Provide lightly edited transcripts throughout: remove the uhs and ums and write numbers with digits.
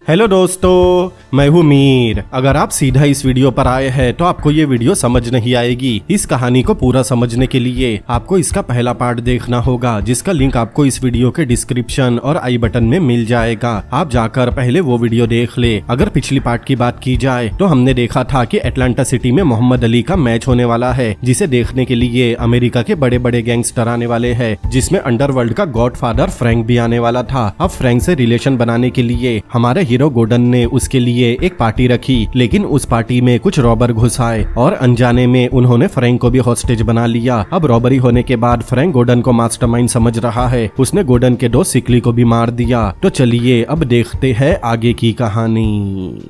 Hello दोस्तों, मैं हूँ मीर। अगर आप सीधा इस वीडियो पर आए हैं तो आपको ये वीडियो समझ नहीं आएगी। इस कहानी को पूरा समझने के लिए आपको इसका पहला पार्ट देखना होगा, जिसका लिंक आपको इस वीडियो के डिस्क्रिप्शन और आई बटन में मिल जाएगा। आप जाकर पहले वो वीडियो देख ले। अगर पिछली पार्ट की बात की जाए तो हमने देखा था कि अटलांटा सिटी में मोहम्मद अली का मैच होने वाला है, जिसे देखने के लिए अमेरिका के बड़े बड़े गैंगस्टर आने वाले हैं, जिसमें अंडरवर्ल्ड का गॉडफादर फ्रैंक भी आने वाला था। अब फ्रैंक से रिलेशन बनाने के लिए हमारे हीरो गोर्डन ने उसके लिए एक पार्टी रखी, लेकिन उस पार्टी में कुछ रॉबर घुस आए और अनजाने में उन्होंने फ्रैंक को भी हॉस्टेज बना लिया। अब रॉबरी होने के बाद फ्रैंक गोर्डन को मास्टरमाइंड समझ रहा है। उसने गोर्डन के दोस्त सिकली को भी मार दिया। तो चलिए अब देखते हैं आगे की कहानी।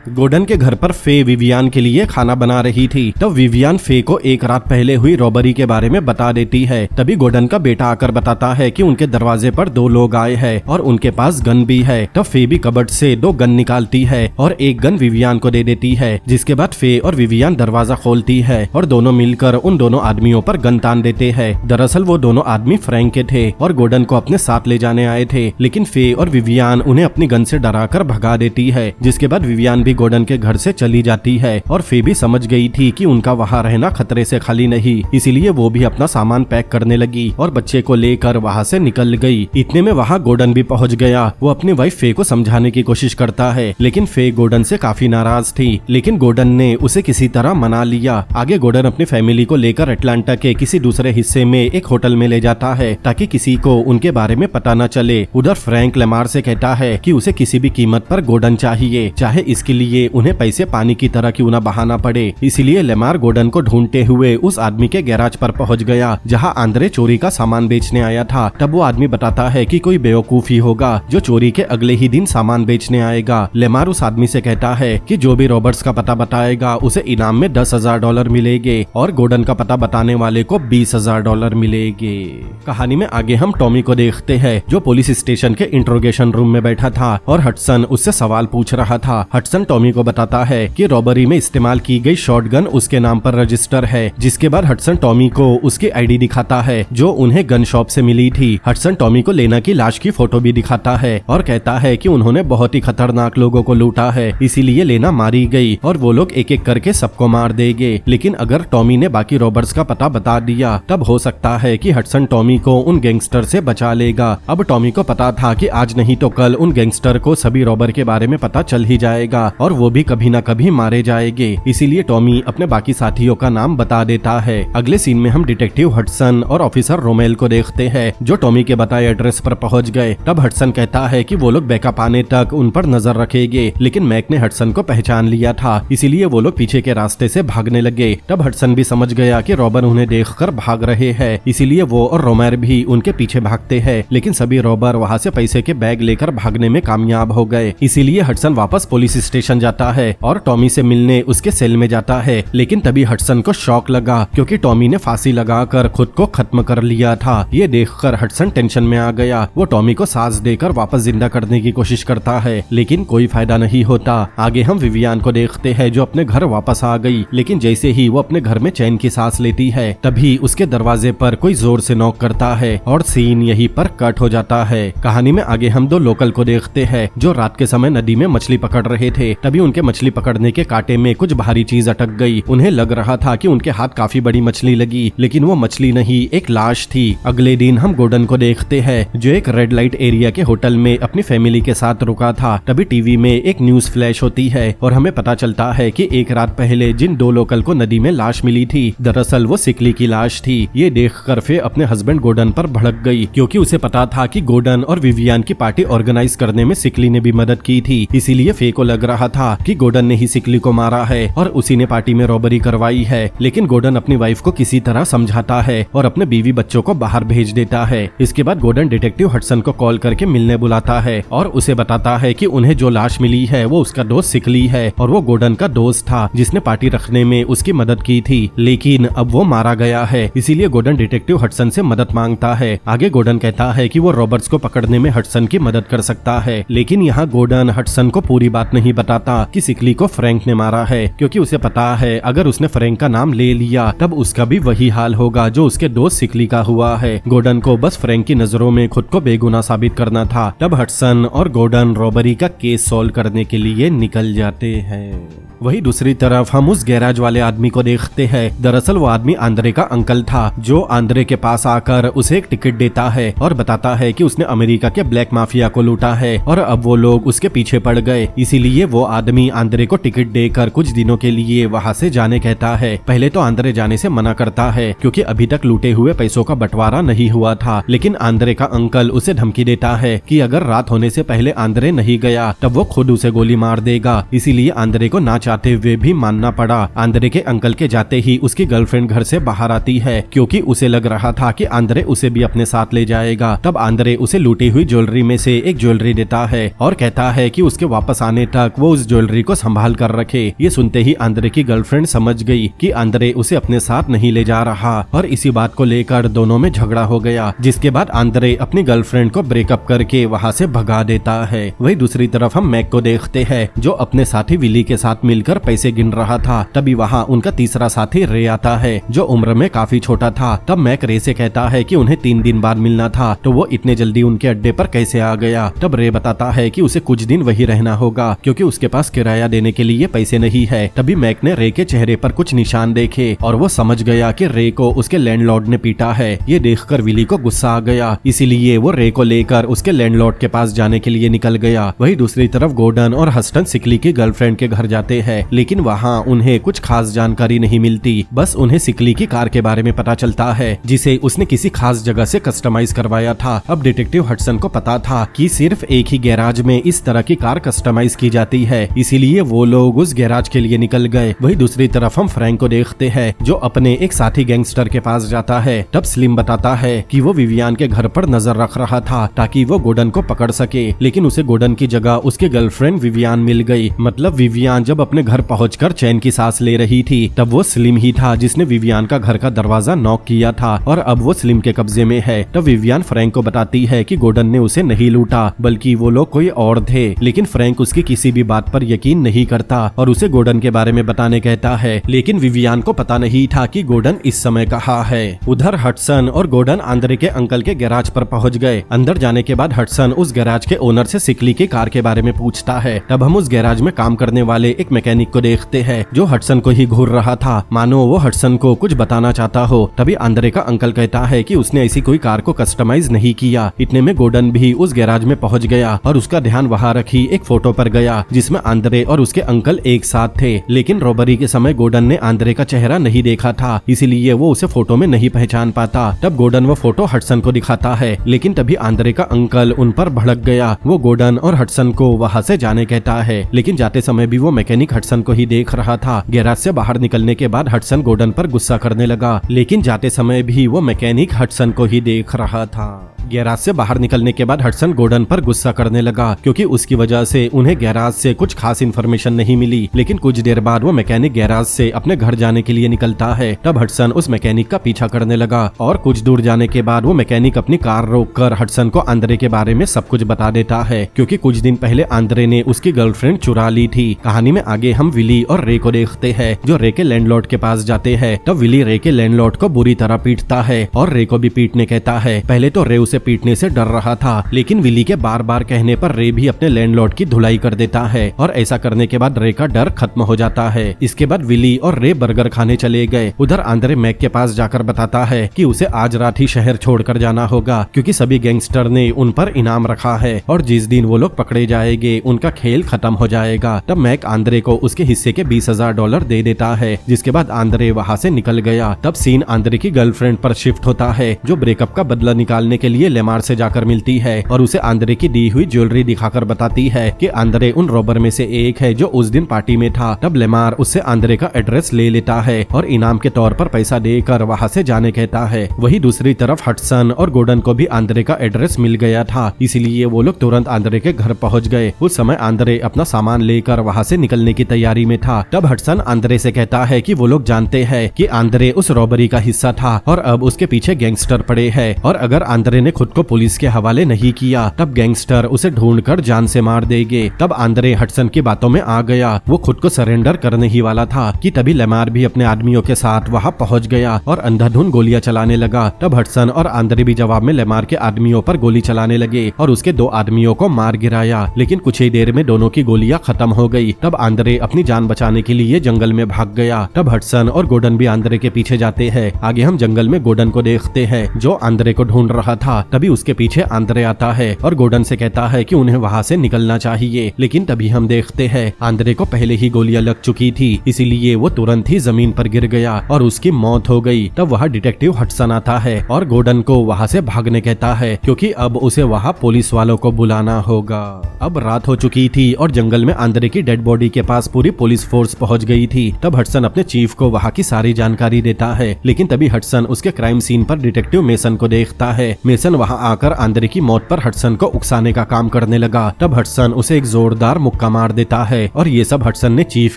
गोर्डन के घर पर फे विवियान के लिए खाना बना रही थी। तब विवियान फे को एक रात पहले हुई रॉबरी के बारे में बता देती है। तभी गोर्डन का बेटा आकर बताता है कि उनके दरवाजे पर दो लोग आए हैं और उनके पास गन भी है। तब फे भी कबर्ड से दो गन निकालती है और एक गन विवियान को दे देती है। जिसके बाद फे और विवियान दरवाजा खोलती है और दोनों मिलकर उन दोनों आदमियों पर गन तान देते हैं। दरअसल वो दोनों आदमी फ्रैंक के थे और गोर्डन को अपने साथ ले जाने आए थे, लेकिन फे और विवियान उन्हें अपनी गन से डराकर भगा देती है। जिसके बाद विवियान भी गोर्डन के घर से चली जाती है और फे भी समझ गई थी कि उनका वहाँ रहना खतरे से खाली नहीं, इसीलिए वो भी अपना सामान पैक करने लगी और बच्चे को लेकर वहाँ से निकल गई। इतने में वहाँ गोर्डन भी पहुँच गया। वो अपनी वाइफ फे को समझाने की कोशिश करता है, लेकिन फे गोर्डन से काफी नाराज थी, लेकिन गोर्डन ने उसे किसी तरह मना लिया। आगे गोर्डन अपनी फैमिली को लेकर अटलांटा के किसी दूसरे हिस्से में एक होटल में ले जाता है ताकि किसी को उनके बारे में पता न चले। उधर फ्रैंक लेमार से कहता है कि उसे किसी भी कीमत पर गोर्डन चाहिए, चाहे इसके लिए उन्हें पैसे पानी की तरह क्यों न बहाना पड़े। इसीलिए लेमार गोर्डन को ढूंढते हुए उस आदमी के गैराज पर पहुंच गया जहां आंद्रे चोरी का सामान बेचने आया था। तब वो आदमी बताता है कि कोई बेवकूफ ही होगा जो चोरी के अगले ही दिन सामान बेचने आएगा। लेमार उस आदमी से कहता है कि जो भी रॉबर्ट्स का पता बताएगा उसे इनाम में $10,000 मिलेंगे और गोर्डन का पता बताने वाले को $20,000 मिलेंगे। कहानी में आगे हम टॉमी को देखते हैं, जो पुलिस स्टेशन के इंट्रोगेशन रूम में बैठा था और हटसन उससे सवाल पूछ रहा था। हटसन टॉमी को बताता है कि रॉबरी में इस्तेमाल की गई शॉटगन उसके नाम पर रजिस्टर है। जिसके बाद हटसन टॉमी को उसकी आईडी दिखाता है जो उन्हें गन शॉप से मिली थी। हटसन टॉमी को लेना की लाश की फोटो भी दिखाता है और कहता है कि उन्होंने बहुत ही खतरनाक लोगों को लूटा है, इसीलिए लेना मारी गई और वो लोग एक एक करके सबको मार देंगे। लेकिन अगर टॉमी ने बाकी रॉबर्स का पता बता दिया तब हो सकता है कि हटसन टॉमी को उन गैंगस्टर से बचा लेगा। अब टॉमी को पता था कि आज नहीं तो कल उन गैंगस्टर को सभी रॉबर के बारे में पता चल ही जाएगा और वो भी कभी न कभी मारे जाएंगे। इसीलिए टॉमी अपने बाकी साथियों का नाम बता देता है। अगले सीन में हम डिटेक्टिव हटसन और ऑफिसर रोमेल को देखते हैं, जो टॉमी के बताए एड्रेस पर पहुंच गए। तब हटसन कहता है कि वो लोग बैकअप आने तक उन पर नजर रखेंगे, लेकिन मैक ने हटसन को पहचान लिया था, इसीलिए वो लोग पीछे के रास्ते से भागने लगे। तब हटसन भी समझ गया कि रॉबर उन्हें देखकर भाग रहे हैं, इसीलिए वो और रोमेर भी उनके पीछे भागते हैं, लेकिन सभी रॉबर वहाँ से पैसे के बैग लेकर भागने में कामयाब हो गए। इसीलिए हटसन वापस पुलिस स्टेशन जाता है और टॉमी से मिलने उसके सेल में जाता है। लेकिन तभी हटसन को शॉक लगा क्योंकि टॉमी ने फांसी लगाकर खुद को खत्म कर लिया था। ये देखकर हटसन टेंशन में आ गया। वो टॉमी को सांस देकर वापस जिंदा करने की कोशिश करता है, लेकिन कोई फायदा नहीं होता। आगे हम विवियान को देखते हैं, जो अपने घर वापस आ गई, लेकिन जैसे ही वो अपने घर में चैन की सांस लेती है तभी उसके दरवाजे पर कोई जोर से नॉक करता है और सीन यहीं पर कट हो जाता है। कहानी में आगे हम दो लोकल को देखते हैं, जो रात के समय नदी में मछली पकड़ रहे थे। तभी उनके मछली पकड़ने के कांटे में कुछ भारी चीज अटक गई। उन्हें लग रहा था कि उनके हाथ काफी बड़ी मछली लगी, लेकिन वो मछली नहीं, एक लाश थी। अगले दिन हम गोर्डन को देखते हैं, जो एक रेड लाइट एरिया के होटल में अपनी फैमिली के साथ रुका था। तभी टीवी में एक न्यूज फ्लैश होती है और हमें पता चलता है कि एक रात पहले जिन दो लोकल को नदी में लाश मिली थी, दरअसल वो सिकली की लाश थी। ये देखकर फे अपने हस्बैंड गोर्डन पर भड़क गई, क्योंकि उसे पता था कि गोर्डन और विवियान की पार्टी ऑर्गेनाइज करने में सिकली ने भी मदद की थी। इसीलिए फे को लग रहा था कि गोर्डन ने ही सिकली को मारा है और उसी ने पार्टी में रॉबरी करवाई है। लेकिन गोर्डन अपनी वाइफ को किसी तरह समझाता है और अपने बीवी बच्चों को बाहर भेज देता है। इसके बाद गोर्डन डिटेक्टिव हटसन को कॉल करके मिलने बुलाता है और उसे बताता है कि उन्हें जो लाश मिली है वो उसका दोस्त सिकली है और वो गोर्डन का दोस्त था जिसने पार्टी रखने में उसकी मदद की थी, लेकिन अब वो मारा गया है। इसीलिए गोर्डन डिटेक्टिव हटसन से मदद मांगता है। आगे गोर्डन कहता है कि वो रॉबर्ट्स को पकड़ने में हटसन की मदद कर सकता है, लेकिन यहाँ गोर्डन हटसन को पूरी बात नहीं बताता पाता कि सिकली को फ्रैंक ने मारा है, क्योंकि उसे पता है अगर उसने फ्रैंक का नाम ले लिया तब उसका भी वही हाल होगा जो उसके दोस्त सिकली का हुआ है। गॉर्डन को बस फ्रैंक की नजरों में खुद को बेगुनाह साबित करना था। तब हडसन और गॉर्डन रॉबरी का केस सॉल्व करने के लिए निकल जाते हैं। वही दूसरी तरफ हम उस गैराज वाले आदमी को देखते हैं। दरअसल वो आदमी आंद्रे का अंकल था, जो आंद्रे के पास आकर उसे एक टिकट देता है और बताता है कि उसने अमेरिका के ब्लैक माफिया को लूटा है और अब वो लोग उसके पीछे पड़ गए। इसीलिए वो आदमी आंद्रे को टिकट देकर कुछ दिनों के लिए वहाँ से जाने कहता है। पहले तो आंद्रे जाने से मना करता है, क्योंकि अभी तक लूटे हुए पैसों का बंटवारा नहीं हुआ था। लेकिन आंद्रे का अंकल उसे धमकी देता है कि अगर रात होने से पहले आंद्रे नहीं गया तब वो खुद उसे गोली मार देगा। इसीलिए आंद्रे को ना चाहते हुए भी मानना पड़ा। आंद्रे के अंकल के जाते ही उसकी गर्लफ्रेंड घर से बाहर आती है, क्योंकि उसे लग रहा था कि आंद्रे उसे भी अपने साथ ले जाएगा। तब आंद्रे उसे लूटी हुई ज्वेलरी में से एक ज्वेलरी देता है और कहता है कि उसके वापस आने तक वो उस ज्वेलरी को संभाल कर रखे। ये सुनते ही आंद्रे की गर्लफ्रेंड समझ गई कि आंद्रे उसे अपने साथ नहीं ले जा रहा और इसी बात को लेकर दोनों में झगड़ा हो गया, जिसके बाद आंद्रे अपनी गर्लफ्रेंड को ब्रेकअप करके वहाँ से भगा देता है। वही दूसरी तरफ हम मैक को देखते हैं, जो अपने साथी विली के साथ मिलकर पैसे गिन रहा था। तभी वहाँ उनका तीसरा साथी रे आता है, जो उम्र में काफी छोटा था। तब मैक रे से कहता है कि उन्हें 3 दिन बाद मिलना था, तो वो इतने जल्दी उनके अड्डे पर कैसे आ गया। तब रे बताता है कि उसे कुछ दिन वही रहना होगा, क्योंकि उसके पास किराया देने के लिए पैसे नहीं है। तभी मैक ने रे के चेहरे पर कुछ निशान देखे और वो समझ गया कि रे को उसके लैंडलॉर्ड ने पीटा है। ये देखकर विली को गुस्सा आ गया, इसीलिए वो रे को लेकर उसके लैंडलॉर्ड के पास जाने के लिए निकल गया। वही दूसरी तरफ गॉर्डन और हस्टन सिकली की गर्लफ्रेंड के घर जाते हैं, लेकिन वहाँ उन्हें कुछ खास जानकारी नहीं मिलती। बस उन्हें सिकली की कार के बारे में पता चलता है, जिसे उसने किसी खास जगह से कस्टमाइज करवाया था। अब डिटेक्टिव हडसन को पता था कि सिर्फ एक ही गैराज में इस तरह की कार कस्टमाइज की जाती है, इसीलिए वो लोग उस गैराज के लिए निकल गए। वही दूसरी तरफ हम फ्रैंक को देखते हैं, जो अपने एक साथी गैंगस्टर के पास जाता है। तब स्लिम बताता है कि वो विवियान के घर पर नजर रख रहा था ताकि वो गॉर्डन को पकड़ सके, लेकिन उसे गॉर्डन की जगह उसकी गर्लफ्रेंड विवियान मिल गई। मतलब विवियान जब अपने घर पहुंचकर चैन की सांस ले रही थी, तब वो स्लिम ही था जिसने विवियान का घर का दरवाजा नॉक किया था और अब वो स्लिम के कब्जे में है। तब विवियान फ्रैंक को बताती है कि गॉर्डन ने उसे नहीं लूटा, बल्कि वो लोग कोई और थे। लेकिन फ्रैंक उसकी किसी भी बात पर यकीन नहीं करता और उसे गॉर्डन के बारे में बताने कहता है, लेकिन विवियान को पता नहीं था कि गॉर्डन इस समय कहाँ है। उधर हडसन और गॉर्डन आंद्रे के अंकल के गैराज पर पहुंच गए। अंदर जाने के बाद हडसन उस गैराज के ओनर से सिकली की कार के बारे में पूछता है। तब हम उस गैराज में काम करने वाले एक मैकेनिक को देखते हैं, जो हडसन को ही घूर रहा था, मानो वो हडसन को कुछ बताना चाहता हो। तभी आंद्रे का अंकल कहता है कि उसने ऐसी कोई कार को कस्टमाइज नहीं किया। इतने में गॉर्डन भी उस गैराज में पहुंच गया और उसका ध्यान वहां रखी एक फोटो पर गया, जिसमें आंद्रे और उसके अंकल एक साथ थे। लेकिन रॉबरी के समय गॉर्डन ने आंद्रे का चेहरा नहीं देखा था, इसीलिए वो उसे फोटो में नहीं पहचान पाता। तब गॉर्डन वो फोटो हडसन को दिखाता है, लेकिन तभी आंद्रे का अंकल उन पर भड़क गया। वो गॉर्डन और हडसन को वहाँ से जाने कहता है, लेकिन जाते समय भी वो मैकेनिक हडसन को ही देख रहा था। गैराज से बाहर निकलने के बाद हडसन गॉर्डन पर गुस्सा करने लगा, लेकिन जाते समय भी वो मैकेनिक हडसन को ही देख रहा था। गैराज से बाहर निकलने के बाद हडसन गॉर्डन पर गुस्सा करने लगा, क्योंकि उसकी वजह से उन्हें गैराज से कुछ खास इन्फॉर्मेशन नहीं मिली। लेकिन कुछ देर बाद वो मैकेनिक गैराज से अपने घर जाने के लिए निकलता है। तब हडसन उस मैकेनिक का पीछा करने लगा और कुछ दूर जाने के बाद वो मैकेनिक अपनी कार रोककर हडसन को आंद्रे के बारे में सब कुछ बता देता है, क्योंकि कुछ दिन पहले आंद्रे ने उसकी गर्लफ्रेंड चुरा ली थी। कहानी में आगे हम विली और रे को देखते हैं, जो रे के लैंडलॉर्ड के पास जाते हैं। तब विली रे के लैंडलॉर्ड को बुरी तरह पीटता है और रे को भी पीटने कहता है। पहले तो रे उसे पीटने से डर रहा था, लेकिन विली के बार बार कहने पर रे भी अपने लैंडलॉर्ड की धुलाई कर देता है और ऐसा करने के बाद रे का डर खत्म हो जाता है। इसके बाद विली और रे बर्गर खाने चले गए। उधर आंद्रे मैक के पास जाकर बताता है कि उसे आज रात ही शहर छोड़कर जाना होगा, क्योंकि सभी गैंगस्टर ने उन पर इनाम रखा है और जिस दिन वो लोग पकड़े जाएंगे उनका खेल खत्म हो जाएगा। तब मैक आंद्रे को उसके हिस्से के $20,000 दे देता है, जिसके बाद आंद्रे वहाँ से निकल गया। तब सीन आंद्रे की गर्लफ्रेंड पर शिफ्ट होता है, जो ब्रेकअप का बदला निकालने के लिए लेमार से जाकर मिलती है और उसे आंद्रे की दी हुई ज्वेलरी दिखाकर बताती है कि आंद्रे उन रॉबर में से एक है जो उस दिन पार्टी में था। तब लेमार उससे आंद्रे का एड्रेस ले लेता है और इनाम के तौर पर पैसा देकर वहाँ से जाने कहता है। वही दूसरी तरफ हडसन और गॉर्डन को भी आंद्रे का एड्रेस मिल गया था, इसीलिए वो लोग तुरंत आंद्रे के घर पहुँच गए। उस समय आंद्रे अपना सामान लेकर वहाँ से निकलने की की तैयारी में था। तब हडसन आंद्रे से कहता है कि वो लोग जानते हैं कि आंद्रे उस रॉबरी का हिस्सा था और अब उसके पीछे गैंगस्टर पड़े हैं और अगर आंद्रे ने खुद को पुलिस के हवाले नहीं किया तब गैंगस्टर उसे ढूंढकर जान से मार देंगे। तब आंद्रे हडसन की बातों में आ गया। वो खुद को सरेंडर करने ही वाला था कि तभी लेमार भी अपने आदमियों के साथ वहां पहुंच गया और अंधाधुंध गोलियां चलाने लगा। तब हडसन और आंद्रे भी जवाब में लेमार के आदमियों पर गोली चलाने लगे और उसके 2 आदमियों को मार गिराया, लेकिन कुछ ही देर में दोनों की गोलियां खत्म हो गई। तब आंद्रे अपनी जान बचाने के लिए जंगल में भाग गया। तब हडसन और गोर्डन भी आंद्रे के पीछे जाते हैं। आगे हम जंगल में गोर्डन को देखते हैं जो आंद्रे को ढूंढ रहा था। तभी उसके पीछे आंद्रे आता है और गोर्डन से कहता है कि उन्हें वहां से निकलना चाहिए, लेकिन तभी हम देखते हैं आंद्रे को पहले ही गोलियां लग चुकी थी, इसीलिए वो तुरंत ही जमीन पर गिर गया और उसकी मौत हो गई। तब वहाँ डिटेक्टिव हडसन आता है और गोर्डन को वहाँ से भागने कहता है क्योंकि अब उसे वहाँ पुलिस वालों को बुलाना होगा। अब रात हो चुकी थी और जंगल में आंद्रे की डेड बॉडी के पास पूरी पुलिस फोर्स पहुंच गई थी। तब हडसन अपने चीफ को वहाँ की सारी जानकारी देता है, लेकिन तभी हडसन उसके क्राइम सीन पर डिटेक्टिव मेसन को देखता है। मेसन वहाँ आकर आंद्रे की मौत पर हडसन को उकसाने का काम करने लगा। तब हडसन उसे एक जोरदार मुक्का मार देता है और ये सब हडसन ने चीफ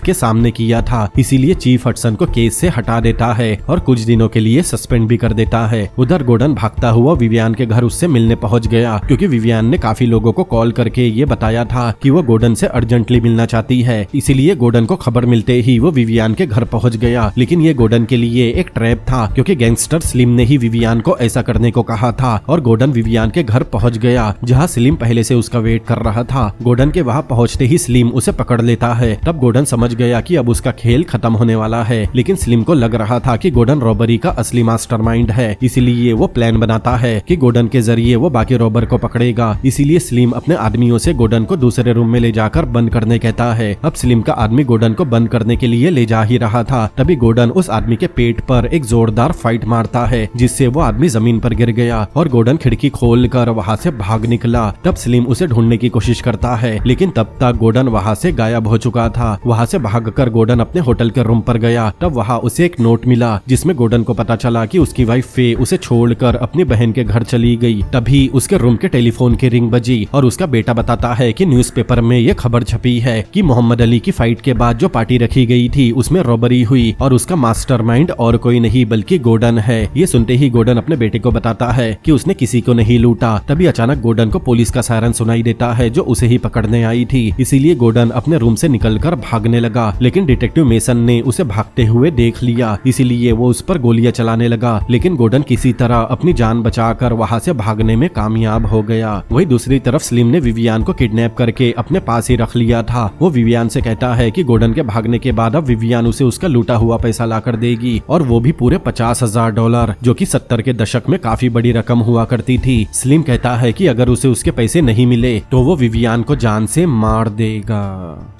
के सामने किया था, इसीलिए चीफ हडसन को केस से हटा देता है और कुछ दिनों के लिए सस्पेंड भी कर देता है। उधर गोर्डन भागता हुआ विवियान के घर उससे मिलने पहुंच गया क्योंकि विवियान ने काफी लोगों को कॉल करके ये बताया था कि वो गोर्डन से अर्जेंटली मिलना चाहती है, इसीलिए गोर्डन को खबर मिलते ही वो विवियान के घर पहुंच गया। लेकिन ये गोर्डन के लिए एक ट्रैप था क्योंकि गैंगस्टर स्लिम ने ही विवियान को ऐसा करने को कहा था और गोर्डन विवियान के घर पहुंच गया जहाँ स्लिम पहले से उसका वेट कर रहा था। गोर्डन के वहाँ पहुँचते ही स्लिम उसे पकड़ लेता है। तब गोर्डन समझ गया कि अब उसका खेल खत्म होने वाला है, लेकिन स्लिम को लग रहा था कि गोर्डन रॉबरी का असली मास्टरमाइंड है, इसीलिए वो प्लान बनाता है कि गोर्डन के जरिए वो बाकी रॉबर को पकड़ेगा। इसीलिए स्लिम अपने आदमियों से गोर्डन को दूसरे रूम में ले जाकर बंद करने कहता है। अब स्लिम का आदमी गोर्डन को बंद करने के लिए ले जा ही रहा था, तभी गोर्डन उस आदमी के पेट पर एक जोरदार फाइट मारता है जिससे वो आदमी जमीन पर गिर गया और गोर्डन खिड़की खोलकर वहाँ से भाग निकला। तब स्लिम उसे ढूंढने की कोशिश करता है, लेकिन तब तक गोर्डन वहाँ से गायब हो चुका था। वहाँ से भागकर गोर्डन अपने होटल के रूम पर गया। तब वहाँ उसे एक नोट मिला जिसमें गोर्डन को पता चला कि उसकी वाइफ फे उसे छोड़कर अपनी बहन के घर चली गई। तभी उसके रूम के टेलीफोन की रिंग बजी और उसका बेटा बताता है कि न्यूज़पेपर में ये खबर छपी है कि मोहम्मद अली की फाइट के बाद जो पार्टी रखी गई थी उसमें रॉबरी हुई और उसका मास्टरमाइंड और कोई नहीं बल्कि गोर्डन है। ये सुनते ही गोर्डन अपने बेटे को बताता है कि उसने किसी को नहीं लूटा। तभी अचानक गोर्डन को पुलिस का सायरन सुनाई देता है जो उसे ही पकड़ने आई थी, इसीलिए गोर्डन अपने रूम से निकलकर भागने लगा, लेकिन डिटेक्टिव मेसन ने उसे भागते हुए देख लिया, इसीलिए वो उस पर गोलियां चलाने लगा। लेकिन गोर्डन किसी तरह अपनी जान बचाकर वहां से भागने में कामयाब हो गया। वही दूसरी तरफ स्लिम ने विवियान को किडनैप करके अपने पास ही रख लिया था। वो विवियान से कहता है कि गोर्डन के भागने के बाद अब विवियान उसे उसका लूटा हुआ पैसा ला कर देगी और वो भी पूरे $50,000, जो कि 70 के दशक में काफी बड़ी रकम हुआ करती थी। स्लिम कहता है कि अगर उसे उसके पैसे नहीं मिले तो वो विवियान को जान से मार देगा।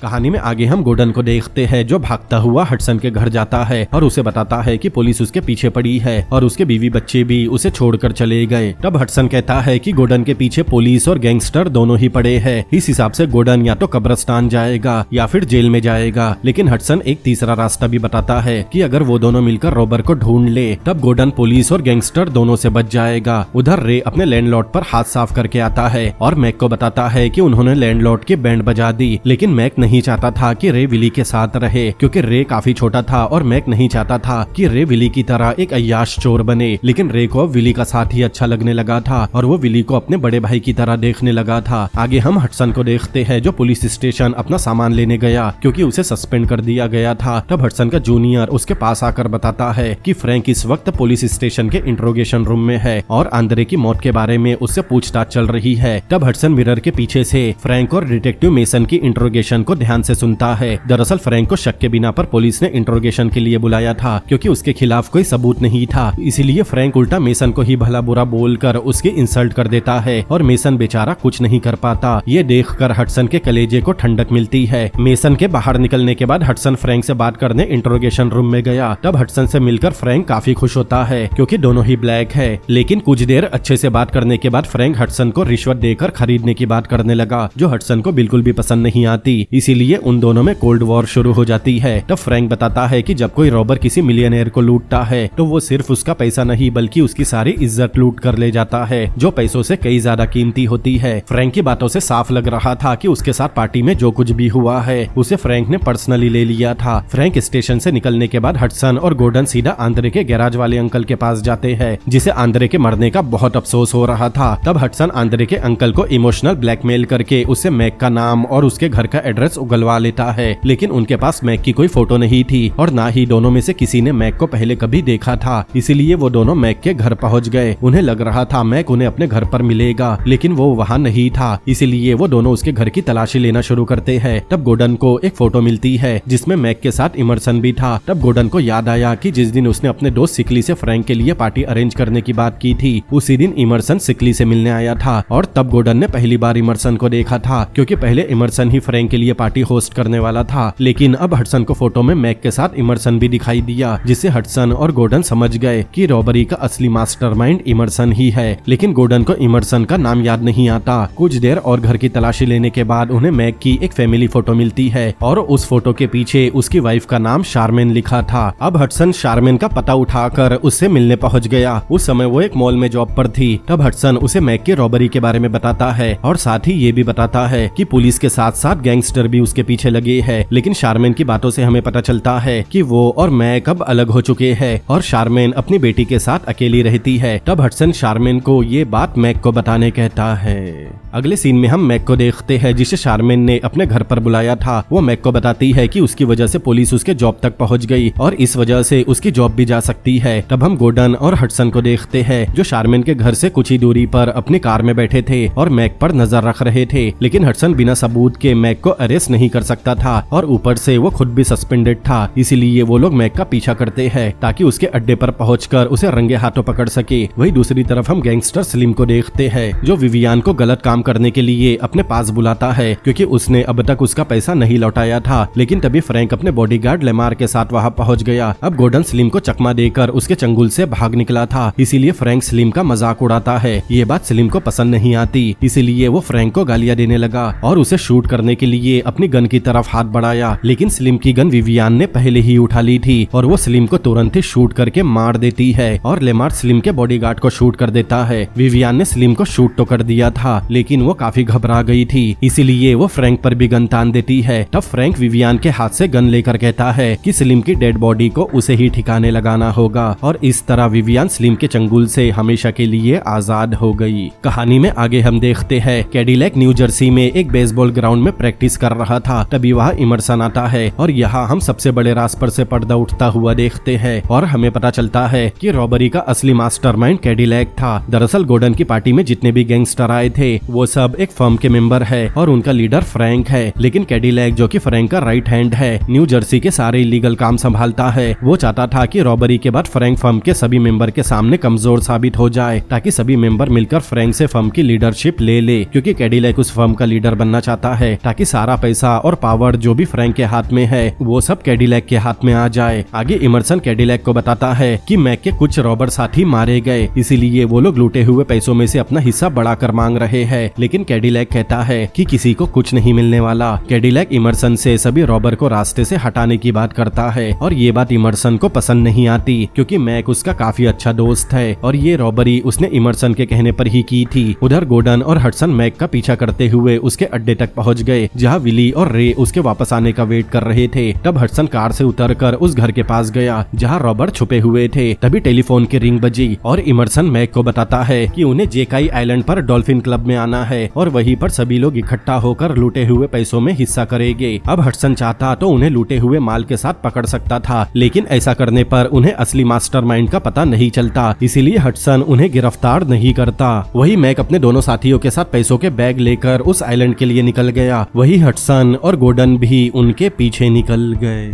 कहानी में आगे हम गोर्डन को देखते हैं जो भागता हुआ हडसन के घर जाता है और उसे बताता है कि पुलिस उसके पीछे पड़ी है और उसके बीवी बच्चे भी उसे छोड़कर चले गए। तब हडसन कहता है कि गोर्डन के पीछे पुलिस और गैंगस्टर दोनों ही पड़े हैं, इस हिसाब से गोर्डन या तो कब्रिस्तान जाएगा या फिर जेल में जाएगा। लेकिन हडसन एक तीसरा रास्ता भी बताता है कि अगर वो दोनों मिलकर रॉबर को ढूंढ ले तब गोर्डन पुलिस और गैंगस्टर दोनों से बच जाएगा। उधर रे अपने लैंडलॉर्ड पर हाथ साफ करके आता है और मैक को बताता है कि उन्होंने लैंडलॉर्ड की बैंड बजा दी, लेकिन मैक नहीं चाहता था कि रे विली के साथ रहे क्योंकि रे काफी छोटा था और मैक नहीं चाहता था कि रे विली की तरह एक अय्याश चोर बने। लेकिन रे को विली का साथ ही अच्छा लगने लगा था और वो विली को अपने बड़े भाई की तरह देखने लगा था। आगे हम हडसन को देखते हैं जो पुलिस स्टेशन अपना सामान लेने गया क्योंकि उसे सस्पेंड कर दिया गया था। तब हडसन का जूनियर उसके पास आकर बताता है कि फ्रैंक इस वक्त पुलिस स्टेशन के इंट्रोगेशन रूम में है और आंद्रे की मौत के बारे में उससे पूछताछ चल रही है। तब हडसन मिरर के पीछे से फ्रैंक और डिटेक्टिव मेसन की इंट्रोगेशन को ध्यान से सुनता है। दरअसल फ्रैंक को शक के बिना पर पुलिस ने इंट्रोगेशन के लिए बुलाया था क्योंकि उसके खिलाफ कोई सबूत नहीं था, इसीलिए फ्रैंक उल्टा मेसन को ही भला बुरा बोलकर उसकी इंसल्ट कर देता है और मेसन बेचारा कुछ नहीं कर पाता। ये देखकर हडसन के कलेजे को ठंडक मिलती है। मेसन के बाहर निकलने के बाद हडसन फ्रैंक से बात करने इंट्रोगेशन रूम में गया। तब हडसन से मिलकर फ्रैंक काफी खुश होता है क्योंकि दोनों ही ब्लैक है। लेकिन कुछ देर अच्छे से बात करने के बाद फ्रैंक हडसन को रिश्वत देकर खरीदने की बात करने लगा जो हडसन को बिल्कुल भी पसंद नहीं आती, इसीलिए उन दोनों में कोल्ड वॉर शुरू हो जाती है। तब फ्रैंक बताता है कि जब कोई रॉबर किसी मिलियनेयर को लूटता है तो वो सिर्फ उसका पैसा नहीं बल्कि उसकी सारी इज्जत लूट कर ले जाता है जो पैसों से कई ज्यादा कीमती होती है। फ्रैंक की बातों से साफ लग रहा था कि उसके साथ पार्टी में जो कुछ भी हुआ है उसे फ्रैंक ने पर्सनली ले लिया था। फ्रैंक स्टेशन से निकलने के बाद हडसन और गोर्डन सीधा आंद्रे के गैराज वाले अंकल के पास जाते हैं, जिसे आंद्रे के मरने का बहुत अफसोस हो रहा था। तब हडसन आंद्रे के अंकल को इमोशनल ब्लैकमेल करके उससे मैक का नाम और उसके घर का एड्रेस उगलवा लेता है, लेकिन उनके पास मैक की कोई फोटो नहीं थी और ना ही दोनों में से किसी ने मैक को पहले कभी देखा था। इसीलिए वो दोनों मैक के घर पहुंच गए। उन्हें लग रहा था मैक उन्हें अपने घर पर मिलेगा, लेकिन वो वहाँ नहीं था। इसीलिए वो दोनों उसके घर की तलाशी लेना शुरू करते हैं। तब गोर्डन को एक फोटो मिलती है जिसमें मैक के साथ इमर्सन भी था। तब गोर्डन को याद आया कि जिस दिन उसने अपने दोस्त सिकली से फ्रैंक के लिए पार्टी अरेंज करने की बात की थी, उसी दिन इमर्सन सिकली से मिलने आया था। और तब गोर्डन ने पहली बार इमर्सन को देखा था, क्योंकि पहले इमर्सन ही फ्रैंक के लिए पार्टी होस्ट करने वाला था। लेकिन अब हडसन को फोटो में मैक के साथ इमर्सन भी दिखाई दिया, जिससे हडसन और गोर्डन समझ गए कि रॉबरी का असली मास्टरमाइंड इमर्सन ही है। लेकिन गोर्डन को इमर्सन का नाम याद नहीं आता। कुछ देर और घर की तलाशी लेने के बाद उन्हें मैक की एक फैमिली फोटो मिलती है और उस फोटो के पीछे उसकी वाइफ का नाम शारमेन लिखा था। अब हडसन शारमेन का पता उठाकर उससे मिलने पहुंच गया। उस समय वो एक मॉल में जॉब पर थी। तब हडसन उसे मैक की रॉबरी के बारे में बताता है और साथ ही ये भी बताता है कि पुलिस के साथ साथ गैंगस्टर भी उसके पीछे लगे हैं। लेकिन शारमेन की बातों से हमें पता चलता है कि वो और मैक अब अलग हो चुके हैं और शारमेन अपनी बेटी के साथ अकेली रहती है। तब हडसन शारमेन को ये बात मैक को बताने कहता है। अगले सीन में हम मैक को देखते हैं, जिसे शारमेन ने अपने घर पर बुलाया था। वो मैक को बताती है कि उसकी वजह से पुलिस उसके जॉब तक पहुंच गई और इस वजह से उसकी जॉब भी जा सकती है। तब हम गोर्डन और हडसन को देखते हैं, जो शारमेन के घर से कुछ ही दूरी पर अपनी कार में बैठे थे और मैक पर नजर रख रहे थे। लेकिन हडसन बिना सबूत के मैक को अरेस्ट नहीं कर सकता था और ऊपर से वो खुद भी सस्पेंडेड था। इसीलिए वो लोग मैक का पीछा करते हैं ताकि उसके अड्डे पर पहुंचकर उसे रंगे हाथों पकड़ सके। वही दूसरी तरफ हम गैंगस्टर स्लिम को देखते हैं, जो विवियान को गलत काम करने के लिए अपने पास बुलाता है, क्योंकि उसने अब तक उसका पैसा नहीं लौटाया था। लेकिन तभी फ्रैंक अपने बॉडीगार्ड लेमार के साथ वहाँ पहुँच गया। अब गोर्डन स्लिम को चकमा देकर उसके चंगुल से भाग निकला था, इसीलिए फ्रैंक स्लिम का मजाक उड़ाता है। ये बात स्लिम को पसंद नहीं आती, इसीलिए वो फ्रैंक को गालियां देने लगा और उसे शूट करने के लिए अपनी गन की तरफ हाथ बढ़ाया। लेकिन स्लिम की गन विवियान ने पहले ही उठा ली थी और वो स्लिम को तुरंत ही शूट करके मार देती है और लेमार स्लिम के बॉडीगार्ड को शूट कर देता है। विवियान ने स्लिम को शूट तो कर दिया था, लेकिन वो काफी घबरा गई थी, इसीलिए वो फ्रैंक पर भी गन तान देती है। तब फ्रैंक विवियान के हाथ से गन लेकर कहता है कि स्लिम की डेड बॉडी को उसे ही ठिकाने लगाना होगा और इस तरह विवियान स्लिम के चंगुल से हमेशा के लिए आजाद हो गई। कहानी में आगे हम देखते हैं, कैडिलैक न्यू जर्सी में एक बेसबॉल ग्राउंड में प्रैक्टिस कर रहा था। तभी वहाँ इमर्सन आता है और यहाँ हम सबसे बड़े राज पर से पर्दा उठता हुआ देखते हैं और हमें पता चलता है कि रॉबरी का असली मास्टरमाइंड कैडिलैक था। दरअसल गोर्डन की पार्टी में जितने भी गैंगस्टर आए थे वो सब एक फर्म के मेंबर है और उनका लीडर फ्रैंक है। लेकिन कैडिलैक, जो कि फ्रैंक का राइट हैंड है, न्यू जर्सी के सारे इलीगल काम संभालता है। वो चाहता था कि रॉबरी के बाद फ्रैंक फर्म के सभी मेंबर के सामने कमजोर साबित हो जाए, ताकि सभी मेंबर मिलकर फ्रैंक से फर्म की लीडरशिप ले ले, क्योंकि कैडिलैक उस फर्म का लीडर बनना चाहता है ताकि सारा पैसा और पावर जो भी फ्रैंक के हाथ में है वो सब कैडिलैक के हाथ में आ जाए। आगे इमर्सन कैडिलैक को बताता है कि मैक के कुछ रॉबर साथी मारे गए, इसीलिए वो लोग लूटे हुए पैसों में से अपना हिस्सा बढ़ाकर मांग रहे हैं। लेकिन कैडिलैक कहता है कि किसी को कुछ नहीं मिलने वाला। कैडिलैक इमर्सन से सभी रॉबर को रास्ते से हटाने की बात करता है और ये बात इमर्सन को पसंद नहीं आती, क्योंकि मैक उसका काफी अच्छा दोस्त है और ये रॉबरी उसने इमर्सन के कहने पर ही की थी। उधर गोर्डन और हडसन मैक का पीछा करते हुए उसके अड्डे तक पहुंच गए, जहां विली और रे उसके वापस आने का वेट कर रहे थे। तब हडसन कार से उतरकर उस घर के पास गया जहां रॉबर छुपे हुए थे। तभी टेलीफोन की रिंग बजी और इमर्सन मैक को बताता है कि उन्हें जेकाई आइलैंड पर डॉल्फिन क्लब में आना है और वहीं पर सभी लोग इकट्ठा होकर लूटे हुए पैसों में हिस्सा करेंगे। अब हडसन चाहता तो उन्हें लूटे हुए माल के साथ पकड़ सकता था, लेकिन ऐसा करने पर उन्हें असली मास्टरमाइंड का पता नहीं चलता, इसीलिए हडसन उन्हें गिरफ्तार नहीं करता। वही मैक अपने दोनों साथियों के साथ पैसों के बैग लेकर उस आइलैंड के लिए निकल गया। वही हडसन और गोर्डन भी उनके पीछे निकल गए।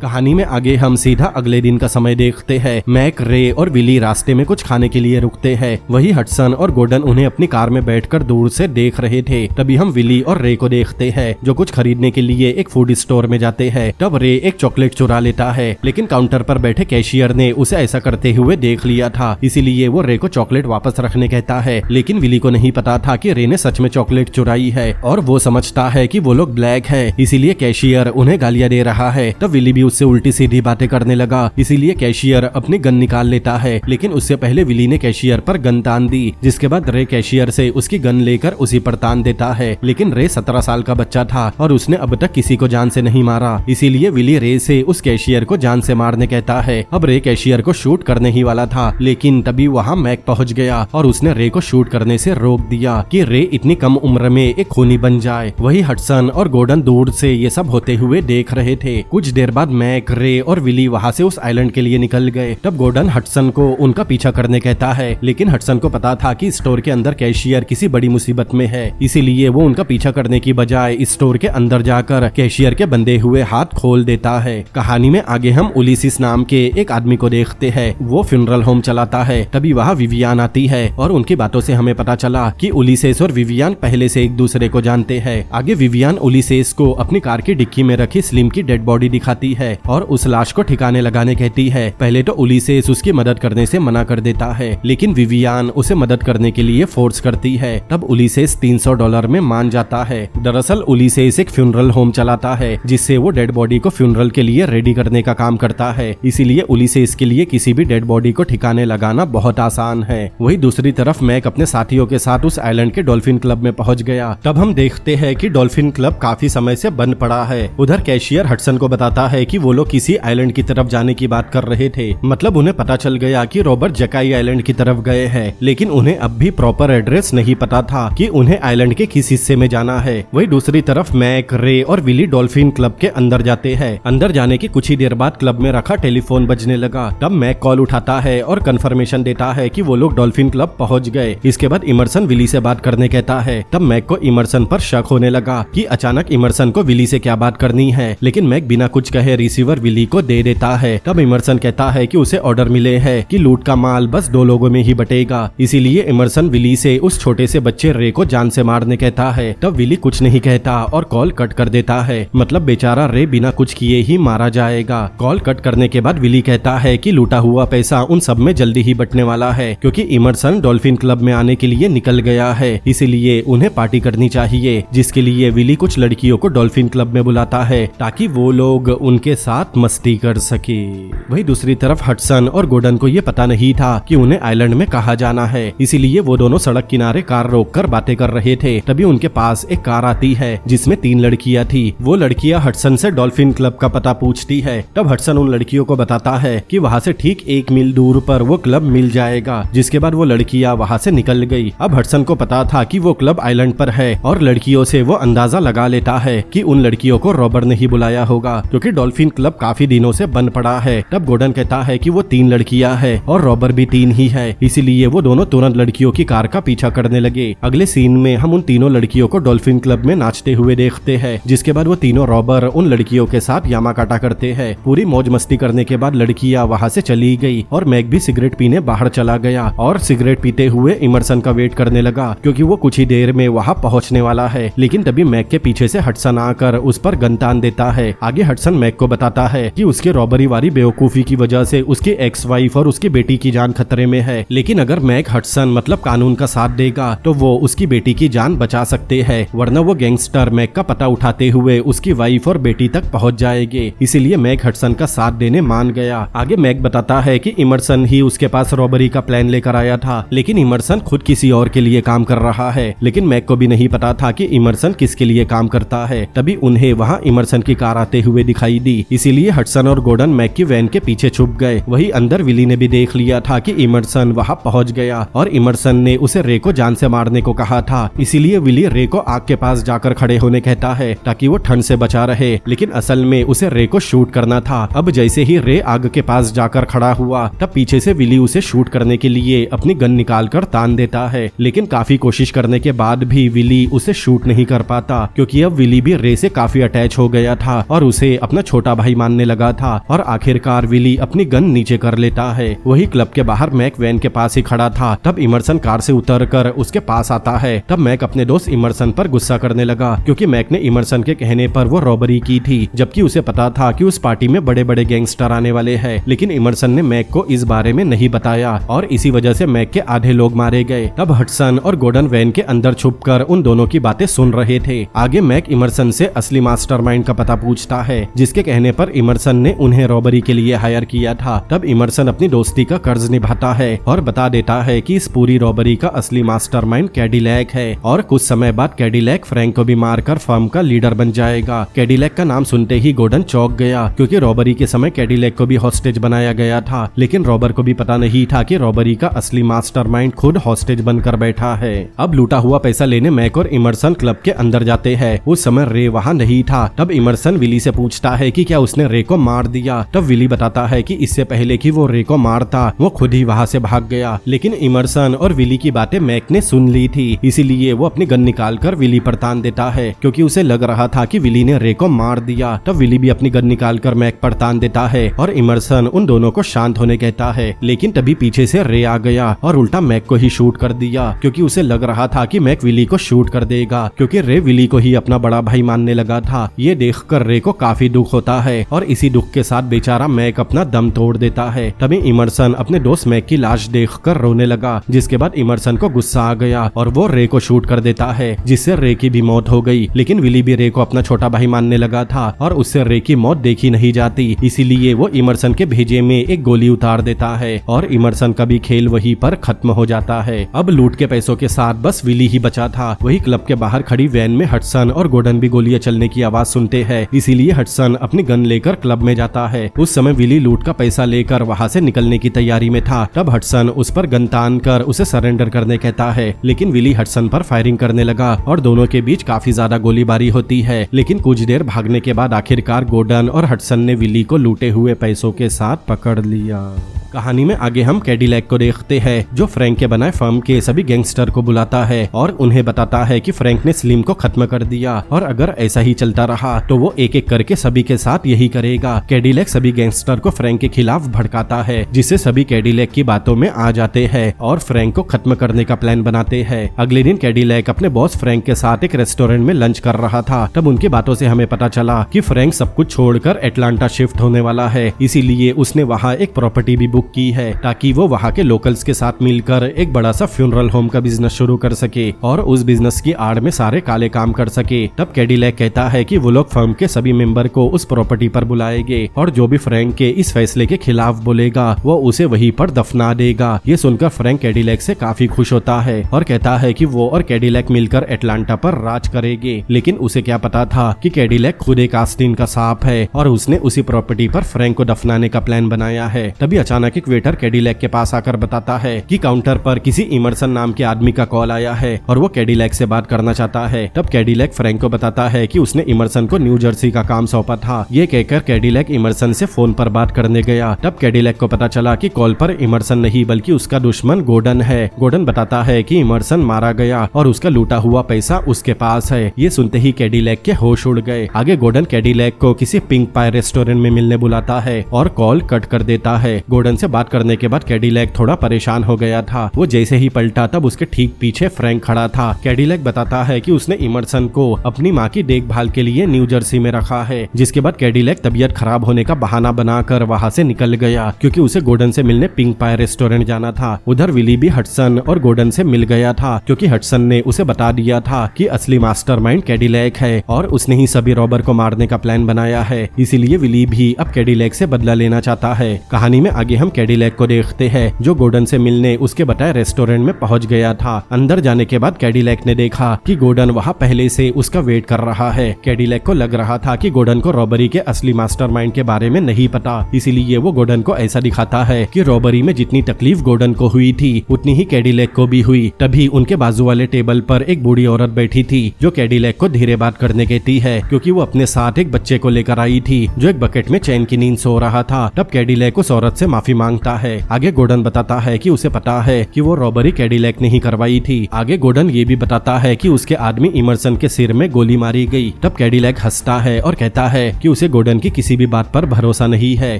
कहानी में आगे हम सीधा अगले दिन का समय देखते हैं। मैक, रे और विली रास्ते में कुछ खाने के लिए रुकते हैं। वही हडसन और गोर्डन उन्हें अपनी कार में बैठकर दूर से देख रहे थे। तभी हम विली और रे को देखते हैं, जो कुछ खरीदने के लिए एक फूड स्टोर में जाते हैं। तब रे एक चॉकलेट चुरा लेता है, लेकिन काउंटर पर बैठे कैशियर ने उसे ऐसा करते हुए देख लिया था, इसीलिए वो रे को चॉकलेट वापस रखने कहता है। लेकिन विली को नहीं पता था कि रे ने सच में चॉकलेट चुराई है और वो समझता है कि वो लोग ब्लैक है, इसीलिए कैशियर उन्हें गालियां दे रहा है। तब विली भी उससे उल्टी सीधी बातें करने लगा, इसीलिए कैशियर अपनी गन निकाल लेता है। लेकिन उससे पहले विली ने कैशियर पर गन तान दी, जिसके बाद रे कैशियर से उसकी गन लेकर उसी पर तान देता है। लेकिन रे 17 साल का बच्चा था और उसने अब तक किसी को जान से नहीं मारा, इसीलिए विली रे से उस कैशियर को जान से मारने कहता है। अब रे कैशियर को शूट करने ही वाला था, लेकिन तभी वहाँ मैक पहुँच गया और उसने रे को शूट करने से रोक दिया कि रे इतनी कम उम्र में एक खूनी बन जाए। वही हडसन और गॉर्डन दूर से ये सब होते हुए देख रहे थे। कुछ देर बाद मैक, रे और विली वहाँ से उस आइलैंड के लिए निकल गए। तब गॉर्डन हडसन को उनका पीछा करने कहता है, लेकिन हडसन को पता था कि स्टोर के अंदर कैशियर किसी बड़ी मुसीबत में है, इसीलिए वो उनका पीछा करने की बजाय स्टोर के अंदर जाकर कैशियर के बंधे हुए हाथ खोल देता है। कहानी में आगे हम उलिसिस नाम के एक आदमी को देखते हैं। वो फ्यूनरल होम चलाता है। तभी वहाँ विवियान आती है और उनकी बातों से हमें पता चला कि उलिसेस और विवियान पहले से एक दूसरे को जानते हैं। आगे विवियान उलिसेस को अपनी कार की डिक्की में रखी स्लिम की डेड बॉडी दिखाती है और उस लाश को ठिकाने लगाने कहती है। पहले तो उलिसेस उसकी मदद करने से मना कर देता है, लेकिन विवियान उसे मदद करने के लिए फोर्स करती है। तब उलिसेस $300 में मान जाता है। दरअसल उलिसेस एक फ्यूनरल होम चलाता है, जिससे वो डेड बॉडी को फ्यूनरल के लिए रेडी करने का काम करता है। इसीलिए उलिसेस के लिए किसी भी डेड बॉडी को ठिकाने लगाना बहुत आसान है। वही दूसरी तरफ मैक अपने साथियों के साथ उस आइलैंड के डॉल्फिन क्लब में पहुंच गया। तब हम देखते हैं कि डॉल्फिन क्लब काफी समय से बंद पड़ा है। उधर कैशियर हडसन को बताता है कि वो लोग किसी आइलैंड की तरफ जाने की बात कर रहे थे। मतलब उन्हें पता चल गया कि रॉबर्ट जकाई आइलैंड की तरफ गए हैं, लेकिन उन्हें अब भी प्रॉपर एड्रेस नहीं पता था कि उन्हें आइलैंड के किस हिस्से में जाना है। वही दूसरी तरफ मैक, रे और विली डॉल्फिन क्लब के अंदर जाते हैं। अंदर जाने की कुछ ही देर बाद क्लब में रखा टेलीफोन बजने लगा। तब मैक कॉल उठाता है और कंफर्मेशन देता है कि वो लोग डॉल्फिन क्लब पहुंच गए। इसके बाद इमर्सन विली से बात करने कहता है। तब मैक को इमर्सन पर शक होने लगा कि अचानक इमर्सन को विली से क्या बात करनी है, लेकिन मैक बिना कुछ कहे रिसीवर विली को दे देता है। तब इमर्सन कहता है कि उसे ऑर्डर मिले हैं कि लूट का माल बस 2 लोगों में ही बटेगा, इसीलिए इमर्सन विली से उस छोटे से बच्चे रे को जान से मारने कहता है। तब विली कुछ नहीं कहता और कॉल कट कर देता है। मतलब बेचारा रे बिना कुछ किए ही मारा जाएगा। कॉल कट करने के बाद विली कहता है कि लूटा हुआ पैसा उन सब में जल्दी ही बटने वाला है, क्योंकि इमर्सन डॉल्फिन क्लब में आने के लिए निकल गया है, इसीलिए उन्हें पार्टी करनी चाहिए। जिसके लिए विली कुछ लड़कियों को डॉल्फिन क्लब में बुलाता है ताकि वो लोग उनके साथ मस्ती कर सके। वही दूसरी तरफ हडसन और गॉर्डन को ये पता नहीं था कि उन्हें आइलैंड में कहाँ जाना है, इसीलिए वो दोनों सड़क किनारे कार रोककर बातें कर रहे थे। तभी उनके पास एक कार आती है जिसमें 3 लड़कियां थी। वो लड़कियां हडसन से डॉल्फिन क्लब का पता पूछती है। तब हडसन उन लड़कियों को बताता है कि वहाँ से ठीक 1 मील दूर पर वो क्लब मिल जाएगा। जिसके बाद वो लड़कियां वहाँ से निकल गई। अब हडसन को पता था कि वो क्लब आइलैंड पर है और लड़कियों से वो अंदाजा लगा लेता है कि उन लड़कियों को रॉबर ने ही बुलाया होगा, क्योंकि डॉल्फिन क्लब काफी दिनों से बंद पड़ा है। तब गॉर्डन कहता है कि वो 3 लड़कियां हैं और रॉबर भी 3 ही है, इसीलिए वो दोनों तुरंत लड़कियों की कार का पीछा करने लगे। अगले सीन में हम उन तीनों लड़कियों को डॉल्फिन क्लब में नाचते हुए देखते हैं। जिसके बाद वो तीनों रॉबर उन लड़कियों के साथ यामाकाटा करते हैं। पूरी मौज मस्ती करने के बाद लड़कियां वहाँ से चली गई और मैक भी सिगरेट पीने बाहर चला गया और सिगरेट पीते हुए इमर्सन का वेट करने लगा, क्योंकि वो कुछ ही देर में वहाँ पहुँचने वाला है। लेकिन तभी मैक के पीछे से हडसन आकर उस पर गन तान देता है। आगे हडसन मैक को बताता है कि उसके रॉबरी वाली बेवकूफी की वजह से उसकी एक्स वाइफ और उसकी बेटी की जान खतरे में है, लेकिन अगर मैक हडसन मतलब कानून का साथ देगा तो वो उसकी बेटी की जान बचा सकते हैं, वरना वो गैंगस्टर मैक का पता उठाते हुए उसकी वाइफ और बेटी तक पहुंच जाएंगे। इसीलिए मैक हडसन का साथ देने मान गया। आगे मैक बताता है कि इमर्सन ही उसके पास रॉबरी का प्लान लेकर आया था, लेकिन इमर्सन खुद किसी और के लिए काम कर रहा है। लेकिन मैक को भी नहीं पता था कि इमर्सन किसके लिए काम करता है। तभी उन्हें वहाँ इमर्सन की कार आते हुए दिखाई दी, इसीलिए हडसन और गॉर्डन मैक की वैन के पीछे छुप गए। वही अंदर विली ने भी देख लिया था कि इमर्सन वहाँ पहुँच गया और इमर्सन ने उसे रे को जान से मारने को कहा था, इसीलिए विली रे को आग के पास जाकर खड़े होने कहता है ताकि वो ठंड से बचा रहे, लेकिन असल में उसे रे को शूट करना था। अब जैसे ही रे आग के पास जाकर खड़ा हुआ तब पीछे से विली उसे शूट करने के लिए अपनी गन निकालकर तान देता है, लेकिन काफी कोशिश करने के बाद भी विली उसे शूट नहीं कर पाता, क्योंकि अब विली भी रे से काफी अटैच हो गया था और उसे अपना छोटा भाई मानने लगा था। और आखिरकार विली अपनी गन नीचे कर लेता है। वही क्लब के बाहर मैक वैन के पास ही खड़ा था। तब इमर्सन कार से उतरकर उसके पास आता है। तब मैक अपने दोस्त इमर्सन पर गुस्सा करने लगा, क्योंकि मैक ने इमर्सन के कहने पर वो रॉबरी की थी, जबकि उसे पता था कि उस पार्टी में बड़े बड़े गैंगस्टर आने वाले हैं। लेकिन इमर्सन ने मैक को इस बारे में नहीं बताया और इसी वजह से मैक के आधे लोग मारे गए। तब हडसन और गॉर्डन वैन के अंदर छुपकर उन दोनों की बातें सुन रहे थे। आगे मैक इमर्सन से असली मास्टरमाइंड का पता पूछता है, जिसके कहने कहने पर इमरसन ने उन्हें रॉबरी के लिए हायर किया था। तब इमरसन अपनी दोस्ती का कर्ज निभाता है और बता देता है कि इस पूरी रॉबरी का असली मास्टरमाइंड कैडिलैक है और कुछ समय बाद कैडिलैक फ्रैंक को भी मारकर फर्म का लीडर बन जाएगा। कैडिलैक का नाम सुनते ही गॉर्डन चौंक गया क्योंकि रॉबरी के समय कैडिलैक को भी हॉस्टेज बनाया गया था, लेकिन रॉबर को भी पता नहीं था कि रॉबरी का असली मास्टरमाइंड खुद हॉस्टेज बनकर बैठा है। अब लूटा हुआ पैसा लेने मैक और इमरसन क्लब के अंदर जाते हैं। उस समय रे वहाँ नहीं था। तब इमरसन विली से पूछता है कि क्या उसने रे को मार दिया। तब विली बताता है कि इससे पहले कि वो रे को मारता वो खुद ही वहाँ से भाग गया, लेकिन इमरसन और विली की बातें मैक ने सुन ली थी, इसीलिए वो अपनी गन निकालकर विली पर तान देता है क्योंकि उसे लग रहा था कि विली ने रे को मार दिया। तब विली भी अपनी गन निकालकर मैक पर तान देता है और इमरसन उन दोनों को शांत होने कहता है, लेकिन तभी पीछे से रे आ गया और उल्टा मैक को ही शूट कर दिया क्योंकि उसे लग रहा था कि मैक विली को शूट कर देगा क्योंकि रे विली को ही अपना बड़ा भाई मानने लगा था। ये देखकर रे को काफी दुख होता है और इसी दुख के साथ बेचारा मैक अपना दम तोड़ देता है। तभी इमरसन अपने दोस्त मैक की लाश देखकर रोने लगा, जिसके बाद इमरसन को गुस्सा आ गया और वो रे को शूट कर देता है, जिससे रे की भी मौत हो गई। लेकिन विली भी रे को अपना छोटा भाई मानने लगा था और उससे रे की मौत देखी नहीं जाती, इसीलिए वो इमरसन के भेजे में एक गोली उतार देता है और इमरसन का भी खेल वहीं पर खत्म हो जाता है। अब लूट के पैसों के साथ बस विली ही बचा था। वही क्लब के बाहर खड़ी वैन में हडसन और गॉर्डन भी गोलियां चलने की आवाज सुनते हैं, इसीलिए हडसन अपनी गन लेकर क्लब में जाता है। उस समय विली लूट का पैसा लेकर वहाँ से निकलने की तैयारी में था। तब हडसन उस पर गन तान कर उसे सरेंडर करने कहता है, लेकिन विली हडसन पर फायरिंग करने लगा और दोनों के बीच काफी ज्यादा गोलीबारी होती है। लेकिन कुछ देर भागने के बाद आखिरकार गॉर्डन और हडसन ने विली को लूटे हुए पैसों के साथ पकड़ लिया। कहानी में आगे हम कैडिलैक को देखते हैं जो फ्रैंक के बनाए फर्म के सभी गैंगस्टर को बुलाता है और उन्हें बताता है कि फ्रैंक ने स्लिम को खत्म कर दिया और अगर ऐसा ही चलता रहा तो वो एक एक करके सभी के साथ यही करेगा। कैडिलैक सभी गैंगस्टर को फ्रैंक के खिलाफ भड़काता है, जिससे सभी कैडिलैक की बातों में आ जाते हैं और फ्रैंक को खत्म करने का प्लान बनाते हैं। अगले दिन कैडिलैक अपने बॉस फ्रैंक के साथ एक रेस्टोरेंट में लंच कर रहा था। तब उनकी बातों से हमें पता चला कि फ्रैंक सब कुछ छोड़कर एटलांटा शिफ्ट होने वाला है, इसीलिए उसने वहाँ एक प्रॉपर्टी भी बुक की है ताकि वो वहाँ के लोकल्स के साथ मिलकर एक बड़ा सा फ्यूनरल होम का बिजनेस शुरू कर सके और उस बिजनेस की आड़ में सारे काले काम कर सके। तब कैडिलैक कहता है कि वो लोग फर्म के सभी मेंबर को उस प्रॉपर्टी पर बुलाएंगे और जो भी फ्रैंक के इस फैसले के खिलाफ बोलेगा वो उसे वहीं पर दफना देगा। ये सुनकर फ्रैंक कैडिलैक से काफी खुश होता है और कहता है कि वो और कैडिलैक मिलकर एटलांटा पर राज करेंगे। लेकिन उसे क्या पता था कि कैडिलैक खुद एक आस्तीन का सांप है और उसने उसी प्रॉपर्टी पर फ्रैंक को दफनाने का प्लान बनाया है। तभी अचानक एक वेटर कैडिलैक के पास आकर बताता है कि काउंटर पर किसी इमरसन नाम के आदमी का कॉल आया है और वो कैडिलैक से बात करना चाहता है। तब कैडिलैक फ्रैंक को बताता है कि उसने इमरसन को न्यू जर्सी का काम सौंपा था। ये कहकर कैडिलैक इमरसन से फोन पर बात करने गया। तब कैडिलैक को पता चला कि कॉल पर इमरसन नहीं बल्कि उसका दुश्मन गॉर्डन है। गॉर्डन बताता है कि इमरसन मारा गया और उसका लूटा हुआ पैसा उसके पास है। ये सुनते ही कैडिलैक के होश उड़ गए। आगे गॉर्डन कैडिलैक को किसी पिंक पाई रेस्टोरेंट में मिलने बुलाता है और कॉल कट कर देता है। गॉर्डन से बात करने के बाद कैडिलैक थोड़ा परेशान हो गया था। वो जैसे ही पलटा तब उसके ठीक पीछे फ्रैंक खड़ा था। कैडिलैक बताता है कि उसने इमरसन को अपनी माँ की देखभाल के लिए न्यू जर्सी में रखा है। जिसके बाद कैडिलैक तबीयत खराब होने का बहाना बनाकर वहाँ से निकल गया क्योंकि उसे गॉर्डन से मिलने पिंक पाई रेस्टोरेंट जाना था। उधर विली भी हडसन और गॉर्डन से मिल गया था क्योंकि हडसन ने उसे बता दिया था कि असली मास्टरमाइंड कैडिलैक है और उसने ही सभी रॉबर को मारने का प्लान बनाया है। इसीलिए विली भी अब कैडिलैक से बदला लेना चाहता है। कहानी में आगे हम कैडिलैक को देखते हैं जो गॉर्डन से मिलने उसके बताए रेस्टोरेंट में पहुंच गया था। अंदर जाने के बाद कैडिलैक ने देखा कि गॉर्डन वहां पहले से उसका वेट कर रहा है। कैडिलैक को लग रहा था कि गॉर्डन को रॉबरी के असली मास्टरमाइंड के बारे में नहीं पता, इसीलिए वो गॉर्डन को ऐसा दिखाता है कि रॉबरी में जितनी तकलीफ गॉर्डन को हुई थी उतनी ही कैडिलैक को भी हुई। तभी उनके बाजू वाले टेबल पर एक बूढ़ी औरत बैठी थी जो कैडिलैक को धीरे बात करने कहती है क्योंकि वो अपने साथ एक बच्चे को लेकर आई थी जो एक बकेट में चैन की नींद सो रहा था। तब कैडिलैक उस औरत से माफी मांगता है। आगे गॉर्डन बताता है कि उसे पता है कि वो रॉबरी कैडिलैक ने ही करवाई थी। आगे गॉर्डन ये भी बताता है कि उसके आदमी इमरसन के सिर में गोली मारी गई। तब कैडिलैक हंसता है और कहता है कि उसे गॉर्डन की किसी भी बात पर भरोसा नहीं है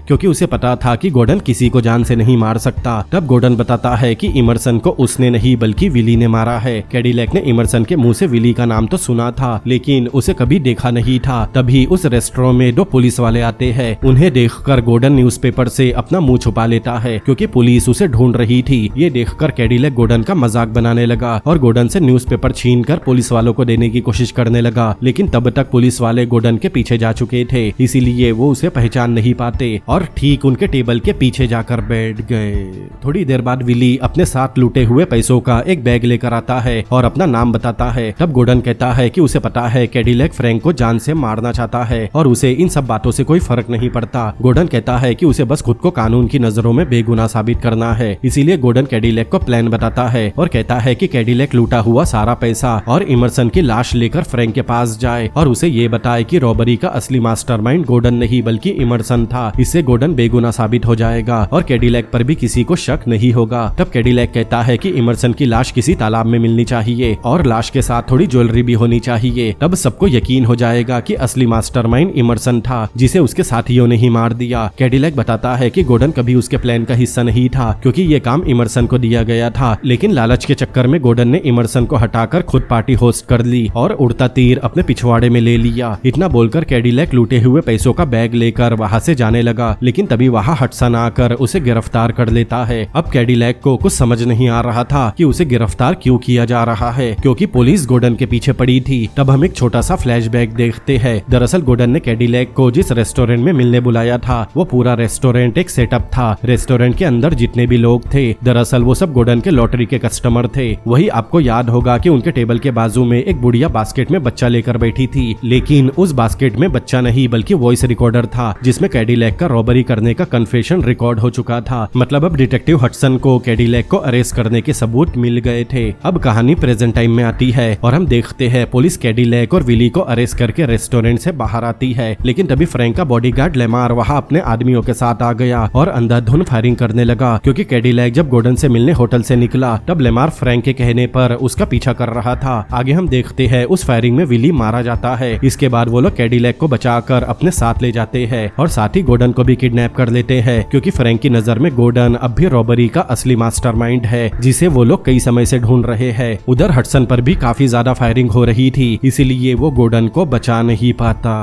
क्योंकि उसे पता था कि गॉर्डन किसी को जान से नहीं मार सकता। तब गॉर्डन बताता है कि इमरसन को उसने नहीं बल्कि विली ने मारा है। कैडिलैक ने इमरसन के मुंह से विली का नाम तो सुना था लेकिन उसे कभी देखा नहीं था। तभी उस रेस्टोरेंट में 2 पुलिस वाले आते हैं। उन्हें देखकर गॉर्डन न्यूज़पेपर से अपना मुंह छुपा लेता है क्योंकि पुलिस उसे ढूंढ रही थी। ये देखकर कैडिलैक गॉर्डन का मजाक बनाने लगा और गॉर्डन से न्यूज़पेपर छीनकर पुलिस वालों को देने की कोशिश करने लगा, लेकिन तब तक पुलिस वाले गॉर्डन के पीछे जा चुके थे। इसीलिए वो उसे पहचान नहीं पाते और ठीक उनके टेबल के पीछे जाकर बैठ गए। थोड़ी देर बाद विली अपने साथ लूटे हुए पैसों का एक बैग लेकर आता है और अपना नाम बताता है। तब गोर्डन कहता है कि उसे पता है कैडिलैक फ्रैंक को जान से मारना चाहता है और उसे इन सब बातों से कोई फर्क नहीं पड़ता। गोर्डन कहता है कि उसे बस खुद को कानून की नजरों में बेगुनाह साबित करना है। इसीलिए गोर्डन कैडिलैक को प्लान बताता है और कहता है कि कैडिलैक लूटा हुआ सारा पैसा और इमर्सन की लाश लेकर फ्रैंक के पास जाए और उसे ये बताए कि रॉबरी का असली मास्टरमाइंड गोर्डन नहीं बल्कि इमर्सन था। इससे गोर्डन बेगुनाह साबित हो जाएगा और कैडिलैक पर भी किसी को शक नहीं होगा। तब कैडिलैक कहता है कि इमर्सन की लाश किसी तालाब में मिलनी चाहिए और लाश के साथ थोड़ी ज्वेलरी भी होनी चाहिए। तब सबको यकीन हो जाएगा कि असली मास्टरमाइंड इमर्सन था जिसे उसके साथियों ने ही मार दिया। कैडिलैक बताता है कि गोर्डन कभी उसके प्लान का हिस्सा नहीं था क्योंकि ये काम इमर्सन को दिया गया था, लेकिन लालच के चक्कर में गोर्डन ने इमर्सन को हटाकर खुद पार्टी होस्ट कर ली और उड़ता तीर अपने पिछवाड़े में ले लिया। इतना बोलकर कैडिलैक लूटे हुए पैसों का बैग लेकर वहाँ से जाने लगा, लेकिन तभी वहाँ हडसन आकर उसे गिरफ्तार कर लेता है। अब कैडिलैक को कुछ समझ नहीं आ रहा था कि उसे गिरफ्तार क्यों किया जा रहा है क्योंकि पुलिस गोर्डन के पीछे पड़ी थी। तब हम एक छोटा सा फ्लैशबैक देखते हैं। दरअसल गोर्डन ने कैडिलैक को जिस रेस्टोरेंट में मिलने बुलाया था वो पूरा रेस्टोरेंट एक सेटअप था। रेस्टोरेंट के अंदर जितने भी लोग थे दरअसल वो सब गोर्डन के लॉटरी के कस्टमर थे। वही आपको याद होगा कि उनके टेबल के बाजू में एक बुढ़िया बास्केट में बच्चा लेकर बैठी थी, लेकिन उस बास्केट में बच्चा नहीं बल्कि वॉइस रिकॉर्डर था जिसमें कैडिलैक का रॉबरी करने का कन्फेशन रिकॉर्ड हो चुका था। मतलब अब डिटेक्टिव हडसन को कैडिलैक को अरेस्ट करने के सबूत मिल गए थे। अब कहानी प्रेजेंट टाइम में आती है और हम देखते हैं पुलिस कैडिलैक और विली को अरेस्ट करके रेस्टोरेंट से बाहर आती है, लेकिन तभी फ्रैंक का बॉडीगार्ड लेमार वहाँ अपने आदमियों के साथ आ गया और अंधाधुंध फायरिंग करने लगा क्योंकि कैडिलैक जब गोर्डन से मिलने होटल से निकला तब लेमार फ्रैंक के कहने पर उसका पीछा कर रहा था। आगे हम देखते हैं उस फायरिंग में विली मारा जाता है। इसके बाद वो लोग कैडिलैक को बचाकर अपने साथ ले जाते हैं और साथ ही गोर्डन को भी किडनैप कर लेते हैं क्योंकि फ्रैंक की नजर में गोर्डन अब भी रॉबरी का असली मास्टरमाइंड है जिसे वो लोग कई समय से ढूंढ रहे हैं। उधर हडसन पर भी काफी ज्यादा फायरिंग हो रही थी, इसीलिए वो गोर्डन को बचा नहीं पाता।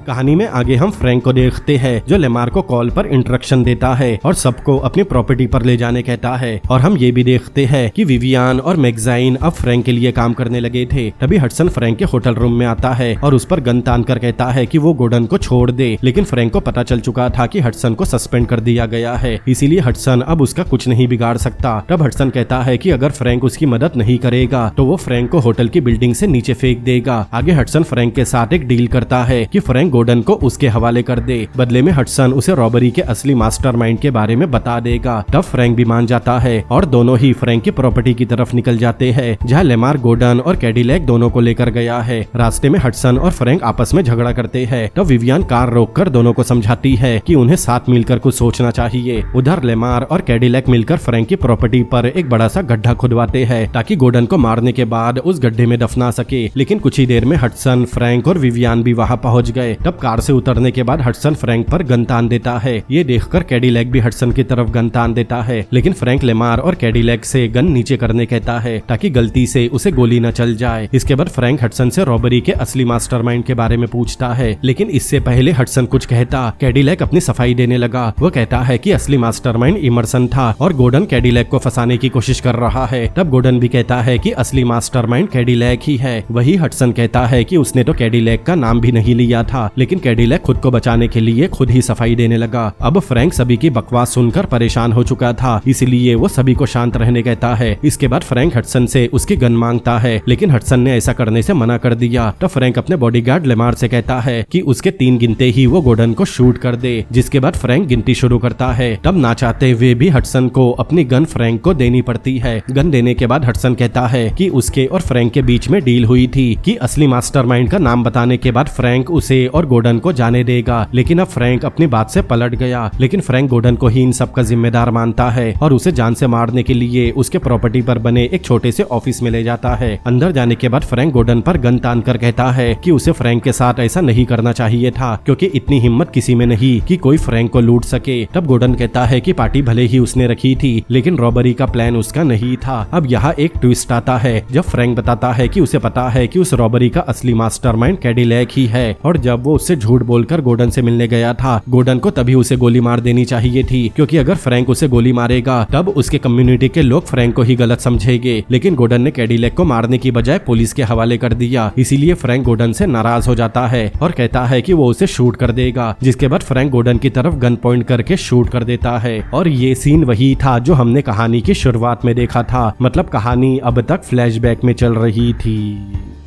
कहानी में आगे हम फ्रैंक को देखते हैं जो लेमार को कॉल पर इंस्ट्रक्शन देता है और सबको अपनी प्रॉपर्टी पर ले जाने कहता है। और हम ये भी देखते हैं कि विवियान और मैगजाइन अब फ्रैंक के लिए काम करने लगे थे। तभी हडसन फ्रैंक के होटल रूम में आता है और उस पर गन तान कर कहता है कि वो गोर्डन को छोड़ दे, लेकिन फ्रैंक को पता चल चुका था कि हडसन को सस्पेंड कर दिया गया है, इसीलिए हडसन अब उसका कुछ नहीं बिगाड़ सकता। तब हडसन कहता है कि अगर फ्रैंक उसकी मदद नहीं करेगा तो वो फ्रैंक को होटल की बिल्डिंग से नीचे फेंक देगा। आगे हडसन फ्रैंक के साथ एक डील करता है कि फ्रैंक गोर्डन को उसके हवाले कर दे, बदले में हडसन उसे रॉबरी के असली मास्टरमाइंड के बारे में बता देगा। तब फ्रैंक भी मान जाता है और दोनों ही फ्रैंक की प्रॉपर्टी की तरफ निकल जाते हैं जहाँ लेमार गोर्डन और कैडिलैक दोनों को लेकर गया है। रास्ते में हडसन और फ्रैंक आपस में झगड़ा करते हैं। तब विवियान कार रोककर दोनों को समझाती है कि उन्हें साथ मिलकर कुछ सोचना चाहिए। उधर लेमार और कैडिलैक मिलकर फ्रैंक की प्रॉपर्टी पर एक बड़ा सा गड्ढा खुदवाते हैं ताकि गोर्डन को मारने के बाद उस गड्ढे में दफना सके, लेकिन कुछ ही देर में हडसन, फ्रैंक और विवियान भी वहाँ पहुँच गए। तब कार से उतरने के बाद हडसन फ्रैंक पर गन तान देता है। ये देखकर कैडिलैक भी हडसन की तरफ गन तान देता है, लेकिन फ्रैंक लेमार और कैडिलैक से गन नीचे करने कहता है ताकि गलती से उसे गोली न चल जाए। इसके बाद फ्रैंक हडसन से रॉबरी के असली मास्टरमाइंड के बारे में पूछता है, लेकिन इससे पहले हडसन कुछ कहता कैडिलैक अपनी सफाई देने लगा। वो कहता है कि असली मास्टरमाइंड इमर्सन था और गोर्डन कैडिलैक को फंसाने की कोशिश कर रहा है। तब गोर्डन भी कहता है कि असली मास्टरमाइंड कैडिलैक ही है। वही हडसन कहता है कि उसने तो कैडिलैक का नाम भी नहीं लिया था, लेकिन कैडिलैक खुद को बचाने के लिए खुद ही सफाई देने लगा। अब फ्रैंक सभी की बकवास सुनकर परेशान हो चुका था, इसलिए वो सभी को शांत रहने कहता है। इसके बाद फ्रैंक हडसन से उसकी गन मांगता है, लेकिन हडसन ने ऐसा करने से मना कर दिया। तब फ्रैंक अपने बॉडीगार्ड लेमार से कहता है कि उसके 3 गिनते ही वो गोर्डन को शूट कर दे, जिसके बाद फ्रैंक गिनती शुरू करता है। तब ना चाहते हुए भी हडसन को अपनी गन फ्रैंक को देनी पड़ती है। गन देने के बाद हडसन कहता है कि उसके और फ्रैंक के बीच में डील हुई थी कि असली मास्टरमाइंड का नाम बताने के बाद फ्रैंक उसे और गोर्डन को जाने देगा, लेकिन अब फ्रैंक अपनी बात से पलट गया। लेकिन फ्रैंक गोर्डन को ही इन सब का जिम्मेदार मानता है और उसे जान से मारने के लिए उसके प्रॉपर्टी पर बने एक छोटे से ऑफिस में ले जाता है। अंदर जाने के बाद फ्रैंक गोर्डन पर गन तान कर कहता है कि उसे फ्रैंक के साथ ऐसा नहीं करना चाहिए था क्योंकि इतनी हिम्मत किसी में नहीं कि कोई फ्रैंक को लूट सके। तब गोर्डन कहता है कि पार्टी भले ही उसने रखी थी, लेकिन रॉबरी का प्लान उसका नहीं था। अब यहाँ एक ट्विस्ट आता है जब फ्रैंक बताता है कि उसे पता है कि उस रॉबरी का असली मास्टरमाइंड कैडिलैक ही है, और जब वो उससे झूठ बोलकर गोर्डन से मिलने गया था, गोर्डन को तभी उसे गोली मार देनी चाहिए थी, क्योंकि अगर फ्रैंक उसे गोली मारेगा तब उसके कम्युनिटी के लोग फ्रैंक को ही गलत समझेंगे। लेकिन गोर्डन ने कैडिलैक को मारने की बजाय पुलिस के हवाले कर दिया, इसीलिए फ्रैंक गोर्डन से नाराज हो जाता है और कहता है है कि वो उसे शूट कर देगा, जिसके बाद फ्रैंक गोर्डन की तरफ गन पॉइंट करके शूट कर देता है। और ये सीन वही था जो हमने कहानी की शुरुआत में देखा था, मतलब कहानी अब तक फ्लैशबैक में चल रही थी।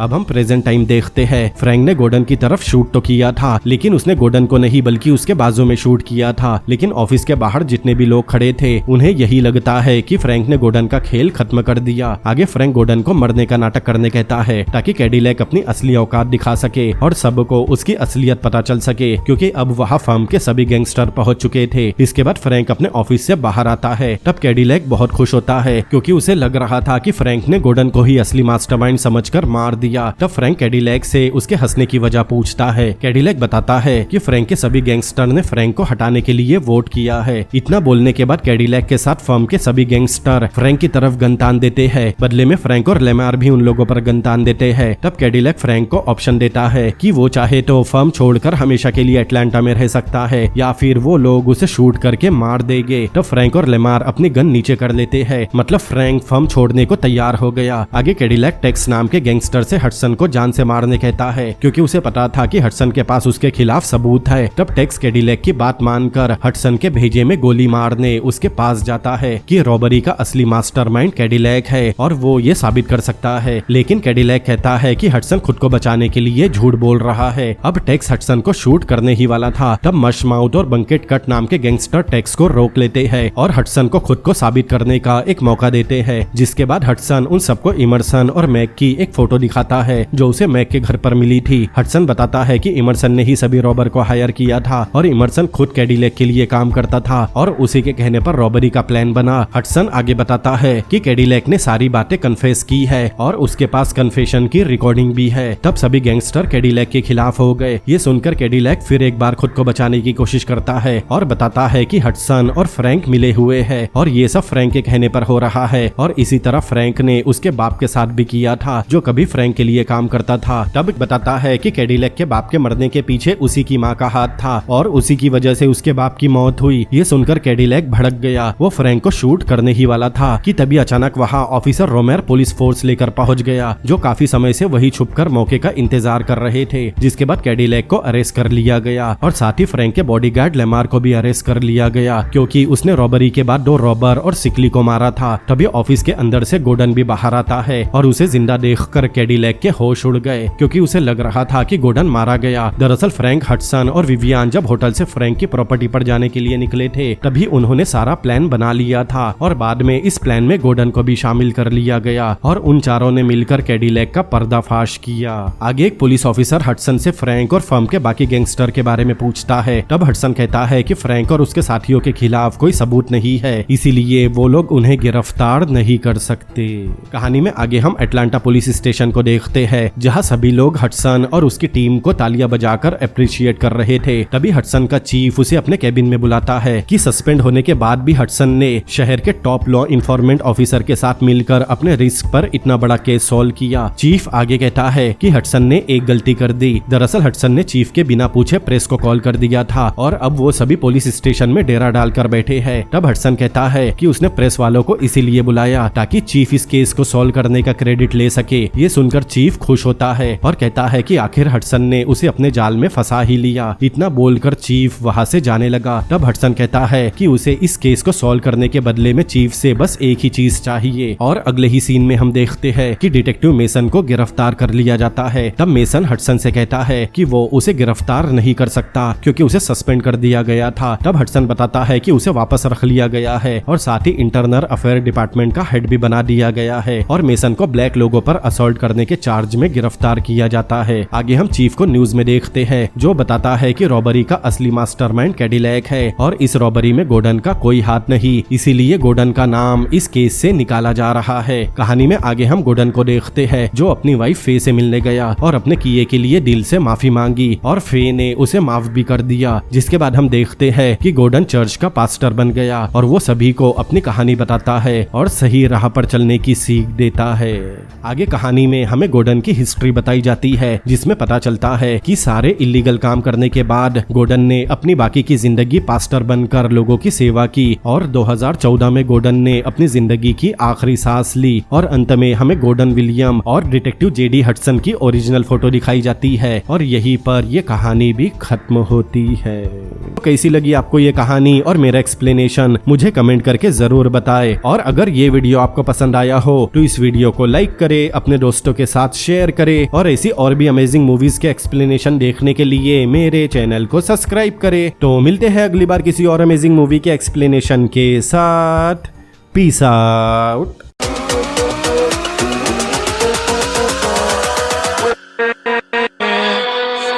अब हम प्रेजेंट टाइम देखते हैं। फ्रैंक ने गोर्डन की तरफ शूट तो किया था, लेकिन उसने गोर्डन को नहीं बल्कि उसके बाजू में शूट किया था। लेकिन ऑफिस के बाहर जितने भी लोग खड़े थे उन्हें यही लगता है कि फ्रैंक ने गोर्डन का खेल खत्म कर दिया। आगे फ्रैंक गोर्डन को मरने का नाटक करने कहता है ताकि कैडिलैक अपनी असली औकात दिखा सके और सबको उसकी असलियत पता चल सके, क्योंकि अब वहाँ फर्म के सभी गैंगस्टर पहुंच चुके थे। इसके बाद फ्रैंक अपने ऑफिस से बाहर आता है। तब कैडिलैक बहुत खुश होता है क्योंकि उसे लग रहा था कि फ्रैंक ने गोर्डन को ही असली मास्टरमाइंड समझकर मार दिया। तब फ्रैंक कैडिलैक से उसके हंसने की वजह पूछता है। कैडिलैक बताता है कि फ्रैंक के सभी गैंगस्टर ने फ्रैंक को हटाने के लिए वोट किया है। इतना बोलने के बाद कैडिलैक के साथ फर्म के सभी गैंगस्टर फ्रैंक की तरफ गन तान देते हैं। बदले में फ्रैंक और लेमार भी उन लोगों पर गन तान देते हैं। तब कैडिलैक फ्रैंक को ऑप्शन देता है कि वो चाहे तो फर्म छोड़कर हमेशा के लिए अटलांटा में रह सकता है या फिर वो लोग उसे शूट करके मार देंगे। तब फ्रैंक और लेमार अपनी गन नीचे कर लेते हैं, मतलब फ्रैंक फर्म छोड़ने को तैयार हो गया। आगे कैडिलैक टेक्स नाम के गैंगस्टर से हडसन को जान से मारने कहता है, क्योंकि उसे पता था कि हडसन के पास उसके खिलाफ सबूत है। तब टेक्स कैडिलैक की बात मानकर हडसन के भेजे में गोली मारने उसके पास जाता है कि रॉबरी का असली मास्टरमाइंड कैडिलैक है और वो ये साबित कर सकता है। लेकिन कैडिलैक कहता है कि हडसन खुद को बचाने के लिए झूठ बोल रहा है। अब टेक्स हडसन को शूट करने ही वाला था। तब मशमाउथ और बंकेट कट नाम के गैंगस्टर टेक्स को रोक लेते हैं और हडसन को खुद को साबित करने का एक मौका देते हैं। जिसके बाद हडसन उन सबको इमरसन और मैक की एक फोटो दिखाता है जो उसे मैक के घर पर मिली थी। हडसन बताता है कि इमरसन ने ही सभी रॉबर को हायर किया था और इमरसन खुद कैडिलैक के लिए काम करता था और उसी के कहने पर रॉबरी का प्लान बना। हडसन आगे बताता है कि कैडिलैक ने सारी बातें कन्फेस की है और उसके पास कन्फेशन की रिकॉर्डिंग भी है। तब सभी गैंगस्टर कैडिलैक के खिलाफ हो गए। ये सुनकर कैडिलैक फिर एक बार खुद को बचाने की कोशिश करता है और बताता है कि हडसन और फ्रैंक मिले हुए हैं और ये सब फ्रैंक के कहने पर हो रहा है और इसी तरह फ्रैंक ने उसके बाप के साथ भी किया था जो कभी फ्रैंक के लिए काम करता था। तब बताता है कि कैडिलैक के बाप के मरने के पीछे उसी की माँ का हाथ था और उसी की वजह से उसके बाप की मौत हुई। ये सुनकर कैडिलैक भड़क गया। वो फ्रैंक को शूट करने ही वाला था कि तभी अचानक वहाँ ऑफिसर रोमेर पुलिस फोर्स लेकर पहुंच गया, जो काफी समय से वही छुपकर मौके का इंतजार कर रहे थे। जिसके बाद कैडिलैक को अरेस्ट कर लिया गया और साथ ही फ्रैंक के बॉडीगार्ड लेमार को भी अरेस्ट कर लिया गया, क्योंकि उसने रॉबरी के बाद 2 रॉबर और सिकली को मारा था। तभी ऑफिस के अंदर से गोर्डन भी बाहर आता है और उसे जिंदा देखकर कैडिलैक के होश उड़ गए, क्योंकि उसे लग रहा था कि गोर्डन मारा गया। दरअसल फ्रैंक, हडसन और विवियन जब होटल से फ्रैंक की प्रॉपर्टी पर जाने के लिए निकले थे तभी उन्होंने सारा प्लान बना लिया था और बाद में इस प्लान में गोर्डन को भी शामिल कर लिया गया और उन चारों ने मिलकर कैडिलैक का पर्दाफाश किया। आगे एक पुलिस ऑफिसर हडसन से फ्रैंक और फर्म के बाकी गैंगस्टर के बारे में पूछता है। तब हडसन कहता है कि फ्रैंक और उसके साथियों के खिलाफ कोई सबूत नहीं है, इसीलिए वो लोग उन्हें गिरफ्तार नहीं कर सकते। कहानी में आगे हम अटलांटा पुलिस स्टेशन को देखते हैं, जहाँ सभी लोग हडसन और उसकी टीम को तालियां बजाकर अप्रिशिएट कर रहे थे। तभी हडसन का चीफ उसे अपने कैबिन में बुलाता है कि सस्पेंड होने के बाद भी हडसन ने शहर के टॉप लॉ इन्फॉर्मेंट ऑफिसर के साथ मिलकर अपने रिस्क पर इतना बड़ा केस सॉल्व किया। चीफ आगे कहता है कि हडसन ने एक गलती कर दी। दरअसल हडसन ने चीफ के बिना पूछे प्रेस को कॉल कर दिया था और अब वो सभी पुलिस स्टेशन में डेरा डालकर बैठे हैं। तब हडसन कहता है कि उसने प्रेस वालों को इसीलिए बुलाया ताकि चीफ इस केस को सॉल्व करने का क्रेडिट ले सके। ये सुनकर चीफ खुश होता है और कहता है कि आखिर हडसन ने उसे अपने जाल में फंसा ही लिया। इतना बोलकर चीफ वहाँ से जाने लगा। तब हडसन कहता है कि उसे इस केस को सॉल्व करने के बदले में चीफ से बस एक ही चीज चाहिए और अगले ही सीन में हम देखते हैं कि डिटेक्टिव मेसन को गिरफ्तार कर लिया जाता है। तब मेसन हडसन से कहता है कि वो उसे गिरफ्तार नहीं कर सकता क्योंकि उसे सस्पेंड कर दिया गया था। तब हडसन बताता है कि उसे वापस रख लिया गया है और साथ ही इंटरनल अफेयर डिपार्टमेंट का हेड भी बना दिया गया है और मेसन को ब्लैक लोगों पर असॉल्ट करने के चार्ज में गिरफ्तार किया जाता है। आगे हम चीफ को न्यूज में देखते हैं जो बताता है कि रॉबरी का असली मास्टरमाइंड कैडिलैक है और इस रॉबरी में गोर्डन का कोई हाथ नहीं, इसीलिए गोर्डन का नाम इस केस से निकाला जा रहा है। कहानी में आगे हम गोर्डन को देखते हैं जो अपनी वाइफ फे से मिलने गया और अपने किए के लिए दिल से माफी मांगी और फे ने उसे माफ भी कर दिया। जिसके बाद हम देखते हैं कि गोर्डन चर्च का पास्टर बन गया और वो सभी को अपनी कहानी बताता है और सही राह पर चलने की सीख देता है। आगे कहानी में हमें हमें गोर्डन की हिस्ट्री बताई जाती है, जिसमें पता चलता है कि सारे इलीगल काम करने के बाद गोर्डन ने अपनी बाकी की जिंदगी पास्टर बनकर लोगों की सेवा की और 2014 में गोर्डन ने अपनी जिंदगी की आखिरी सांस ली और अंत में हमें गोर्डन विलियम और डिटेक्टिव जेडी हडसन की ओरिजिनल फोटो दिखाई जाती है और यहीं पर ये कहानी भी खत्म होती है। तो कैसी लगी आपको ये कहानी और मेरा एक्सप्लेनेशन मुझे कमेंट करके जरूर बताएं। और अगर ये वीडियो आपको पसंद आया हो तो इस वीडियो को लाइक करें, अपने दोस्तों के साथ शेयर करें और ऐसी और भी अमेजिंग मूवीज के एक्सप्लेनेशन देखने के लिए मेरे चैनल को सब्सक्राइब करें। तो मिलते हैं अगली बार किसी और अमेजिंग मूवी के एक्सप्लेनेशन के साथ। Peace out.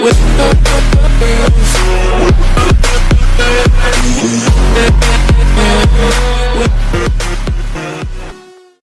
With